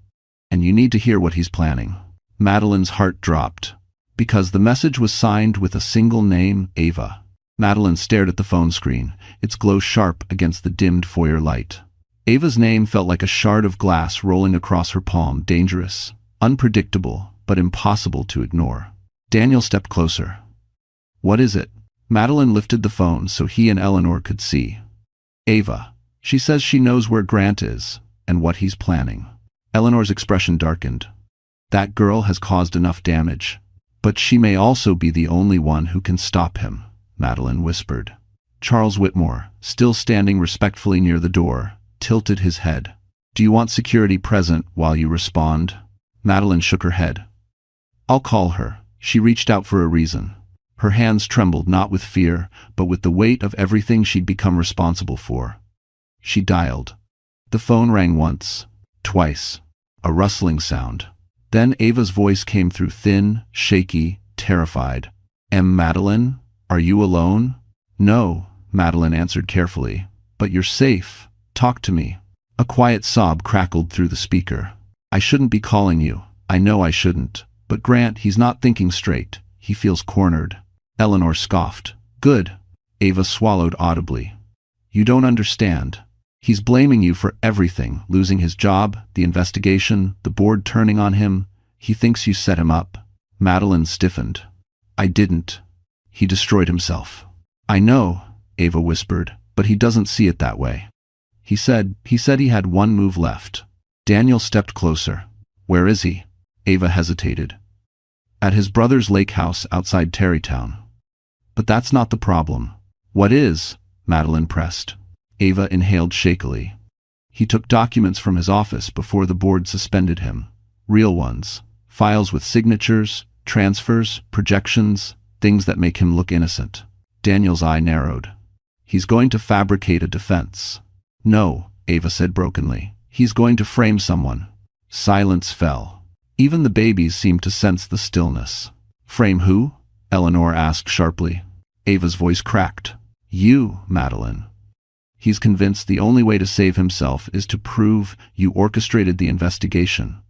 And you need to hear what he's planning. Madeline's heart dropped. Because the message was signed with a single name, Ava. Madeline stared at the phone screen, its glow sharp against the dimmed foyer light. Ava's name felt like a shard of glass rolling across her palm, dangerous, unpredictable, but impossible to ignore. Daniel stepped closer. What is it? Madeline lifted the phone so he and Eleanor could see. Ava. She says she knows where Grant is, and what he's planning. Eleanor's expression darkened. That girl has caused enough damage. But she may also be the only one who can stop him, Madeline whispered. Charles Whitmore, still standing respectfully near the door, tilted his head. Do you want security present while you respond? Madeline shook her head. I'll call her. She reached out for a reason. Her hands trembled not with fear, but with the weight of everything she'd become responsible for. She dialed. The phone rang once, twice, a rustling sound. Then Ava's voice came through, thin, shaky, terrified. Madeline, are you alone? No, Madeline answered carefully. But you're safe. Talk to me. A quiet sob crackled through the speaker. I shouldn't be calling you. I know I shouldn't. But Grant, he's not thinking straight. He feels cornered. Eleanor scoffed. Good. Ava swallowed audibly. You don't understand. He's blaming you for everything, losing his job, the investigation, the board turning on him. He thinks you set him up. Madeline stiffened. I didn't. He destroyed himself. I know, Ava whispered, but he doesn't see it that way. He said he had one move left. Daniel stepped closer. Where is he? Ava hesitated. At his brother's lake house outside Terrytown. But that's not the problem. What is? Madeline pressed. Ava inhaled shakily. He took documents from his office before the board suspended him. Real ones. Files with signatures, transfers, projections, things that make him look innocent. Daniel's eye narrowed. He's going to fabricate a defense. No, Ava said brokenly. He's going to frame someone. Silence fell. Even the babies seemed to sense the stillness. Frame who? Eleanor asked sharply. Ava's voice cracked. You, Madeline. He's convinced the only way to save himself is to prove you orchestrated the investigation,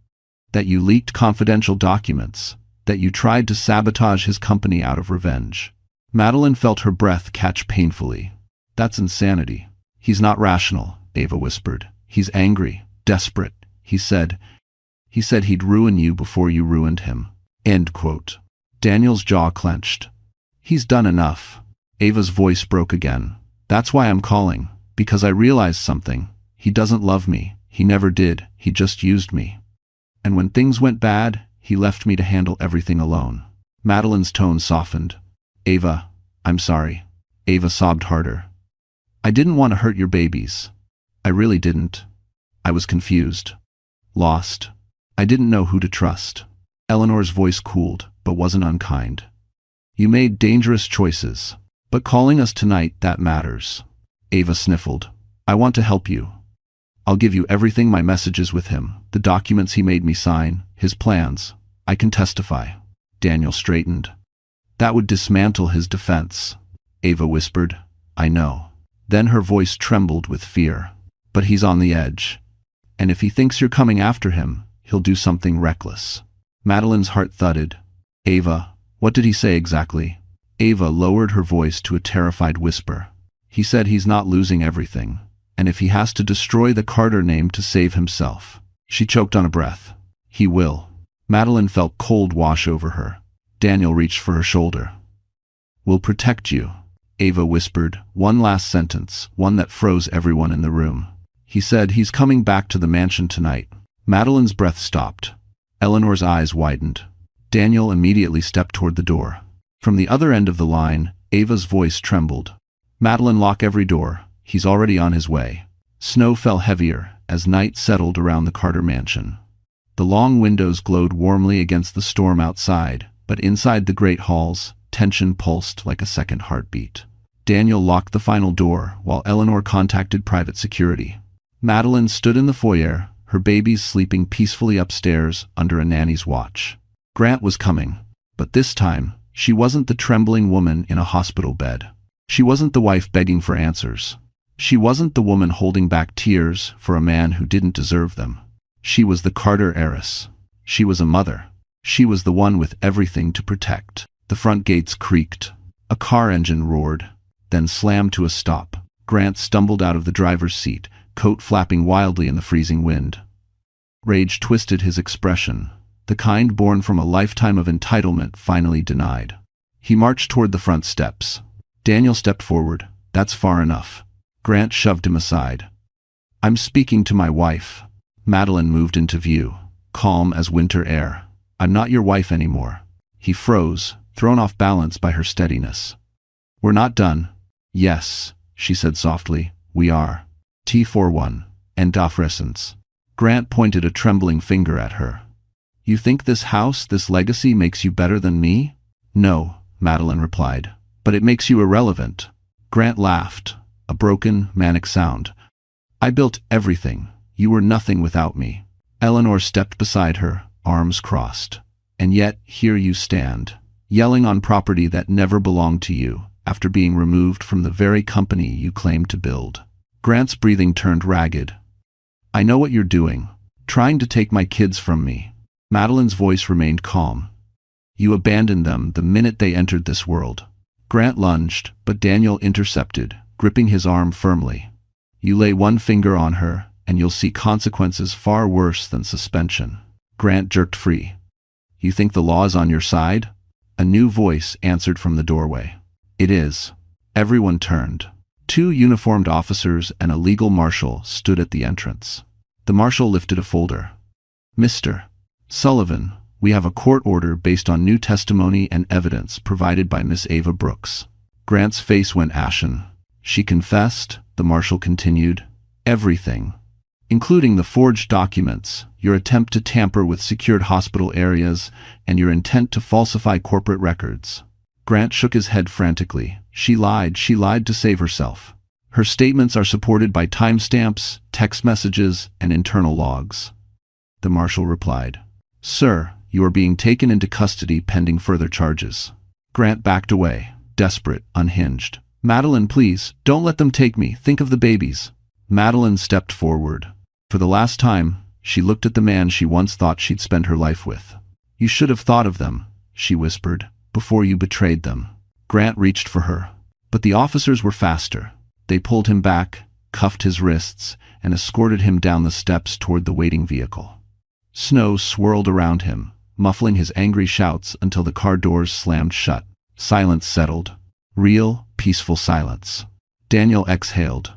that you leaked confidential documents, that you tried to sabotage his company out of revenge. Madeline felt her breath catch painfully. That's insanity. He's not rational, Ava whispered. He's angry, desperate. He said he'd ruin you before you ruined him. End quote. Daniel's jaw clenched. He's done enough. Ava's voice broke again. That's why I'm calling. Because I realized something. He doesn't love me. He never did. He just used me. And when things went bad, he left me to handle everything alone. Madeline's tone softened. Ava, I'm sorry. Ava sobbed harder. I didn't want to hurt your babies. I really didn't. I was confused. Lost. I didn't know who to trust. Eleanor's voice cooled, but wasn't unkind. You made dangerous choices. But calling us tonight, that matters. Ava sniffled. I want to help you. I'll give you everything, my messages with him, the documents he made me sign, his plans. I can testify. Daniel straightened. That would dismantle his defense. Ava whispered. I know. Then her voice trembled with fear. But he's on the edge. And if he thinks you're coming after him, he'll do something reckless. Madeline's heart thudded. Ava, what did he say exactly? Ava lowered her voice to a terrified whisper. He said he's not losing everything, and if he has to destroy the Carter name to save himself. She choked on a breath. He will. Madeline felt cold wash over her. Daniel reached for her shoulder. We'll protect you, Ava whispered, one last sentence, one that froze everyone in the room. He said he's coming back to the mansion tonight. Madeline's breath stopped. Eleanor's eyes widened. Daniel immediately stepped toward the door. From the other end of the line, Ava's voice trembled. Madeline, lock every door. He's already on his way. Snow fell heavier as night settled around the Carter mansion. The long windows glowed warmly against the storm outside, but inside the great halls, tension pulsed like a second heartbeat. Daniel locked the final door while Eleanor contacted private security. Madeline stood in the foyer, her babies sleeping peacefully upstairs under a nanny's watch. Grant was coming, but this time, she wasn't the trembling woman in a hospital bed. She wasn't the wife begging for answers. She wasn't the woman holding back tears for a man who didn't deserve them. She was the Carter heiress. She was a mother. She was the one with everything to protect. The front gates creaked. A car engine roared, then slammed to a stop. Grant stumbled out of the driver's seat, coat flapping wildly in the freezing wind. Rage twisted his expression, the kind born from a lifetime of entitlement finally denied. He marched toward the front steps. Daniel stepped forward. That's far enough. Grant shoved him aside. I'm speaking to my wife. Madeline moved into view, calm as winter air. I'm not your wife anymore. He froze, thrown off balance by her steadiness. We're not done. Yes, she said softly, we are. T41. Endofrescence. Grant pointed a trembling finger at her. You think this house, this legacy makes you better than me? No, Madeline replied. But it makes you irrelevant. Grant laughed, a broken, manic sound. I built everything. You were nothing without me. Eleanor stepped beside her, arms crossed. And yet, here you stand, yelling on property that never belonged to you, after being removed from the very company you claimed to build. Grant's breathing turned ragged. I know what you're doing, trying to take my kids from me. Madeline's voice remained calm. You abandoned them the minute they entered this world. Grant lunged, but Daniel intercepted, gripping his arm firmly. You lay one finger on her, and you'll see consequences far worse than suspension. Grant jerked free. You think the law is on your side? A new voice answered from the doorway. It is. Everyone turned. 2 uniformed officers and a legal marshal stood at the entrance. The marshal lifted a folder. Mr. Sullivan, we have a court order based on new testimony and evidence provided by Miss Ava Brooks. Grant's face went ashen. She confessed, the marshal continued, everything, including the forged documents, your attempt to tamper with secured hospital areas, and your intent to falsify corporate records. Grant shook his head frantically. She lied to save herself. Her statements are supported by timestamps, text messages, and internal logs. The marshal replied, Sir, you are being taken into custody pending further charges. Grant backed away, desperate, unhinged. Madeline, please, don't let them take me. Think of the babies. Madeline stepped forward. For the last time, she looked at the man she once thought she'd spend her life with. You should have thought of them, she whispered, before you betrayed them. Grant reached for her. But the officers were faster. They pulled him back, cuffed his wrists, and escorted him down the steps toward the waiting vehicle. Snow swirled around him, muffling his angry shouts until the car doors slammed shut. Silence settled. Real, peaceful silence. Daniel exhaled.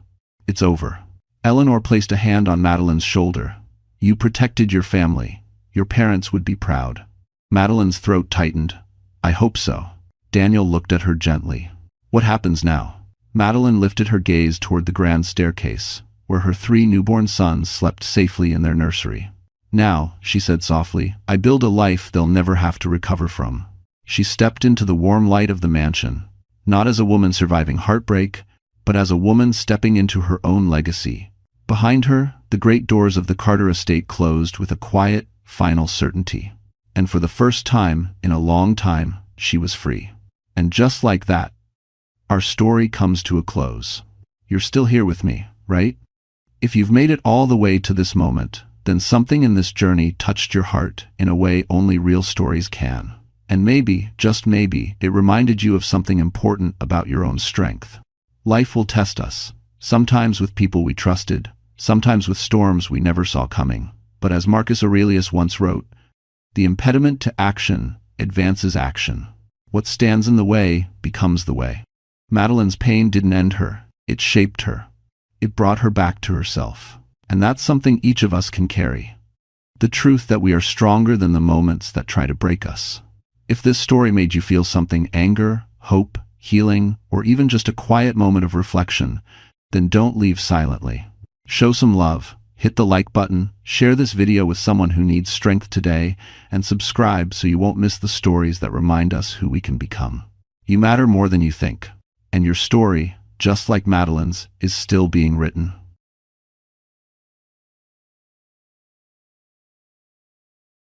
It's over. Eleanor placed a hand on Madeline's shoulder. You protected your family. Your parents would be proud. Madeline's throat tightened. I hope so. Daniel looked at her gently. What happens now? Madeline lifted her gaze toward the grand staircase, where her 3 newborn sons slept safely in their nursery. Now, she said softly, I build a life they'll never have to recover from. She stepped into the warm light of the mansion, not as a woman surviving heartbreak, but as a woman stepping into her own legacy. Behind her, the great doors of the Carter estate closed with a quiet, final certainty. And for the first time in a long time, she was free. And just like that, our story comes to a close. You're still here with me, right? If you've made it all the way to this moment, then something in this journey touched your heart in a way only real stories can. And maybe, just maybe, it reminded you of something important about your own strength. Life will test us, sometimes with people we trusted, sometimes with storms we never saw coming. But as Marcus Aurelius once wrote, the impediment to action advances action. What stands in the way becomes the way. Madeline's pain didn't end her, it shaped her. It brought her back to herself. And that's something each of us can carry. The truth that we are stronger than the moments that try to break us. If this story made you feel something, anger, hope, healing, or even just a quiet moment of reflection, then don't leave silently. Show some love, hit the like button, share this video with someone who needs strength today, and subscribe so you won't miss the stories that remind us who we can become. You matter more than you think. And your story, just like Madeline's, is still being written.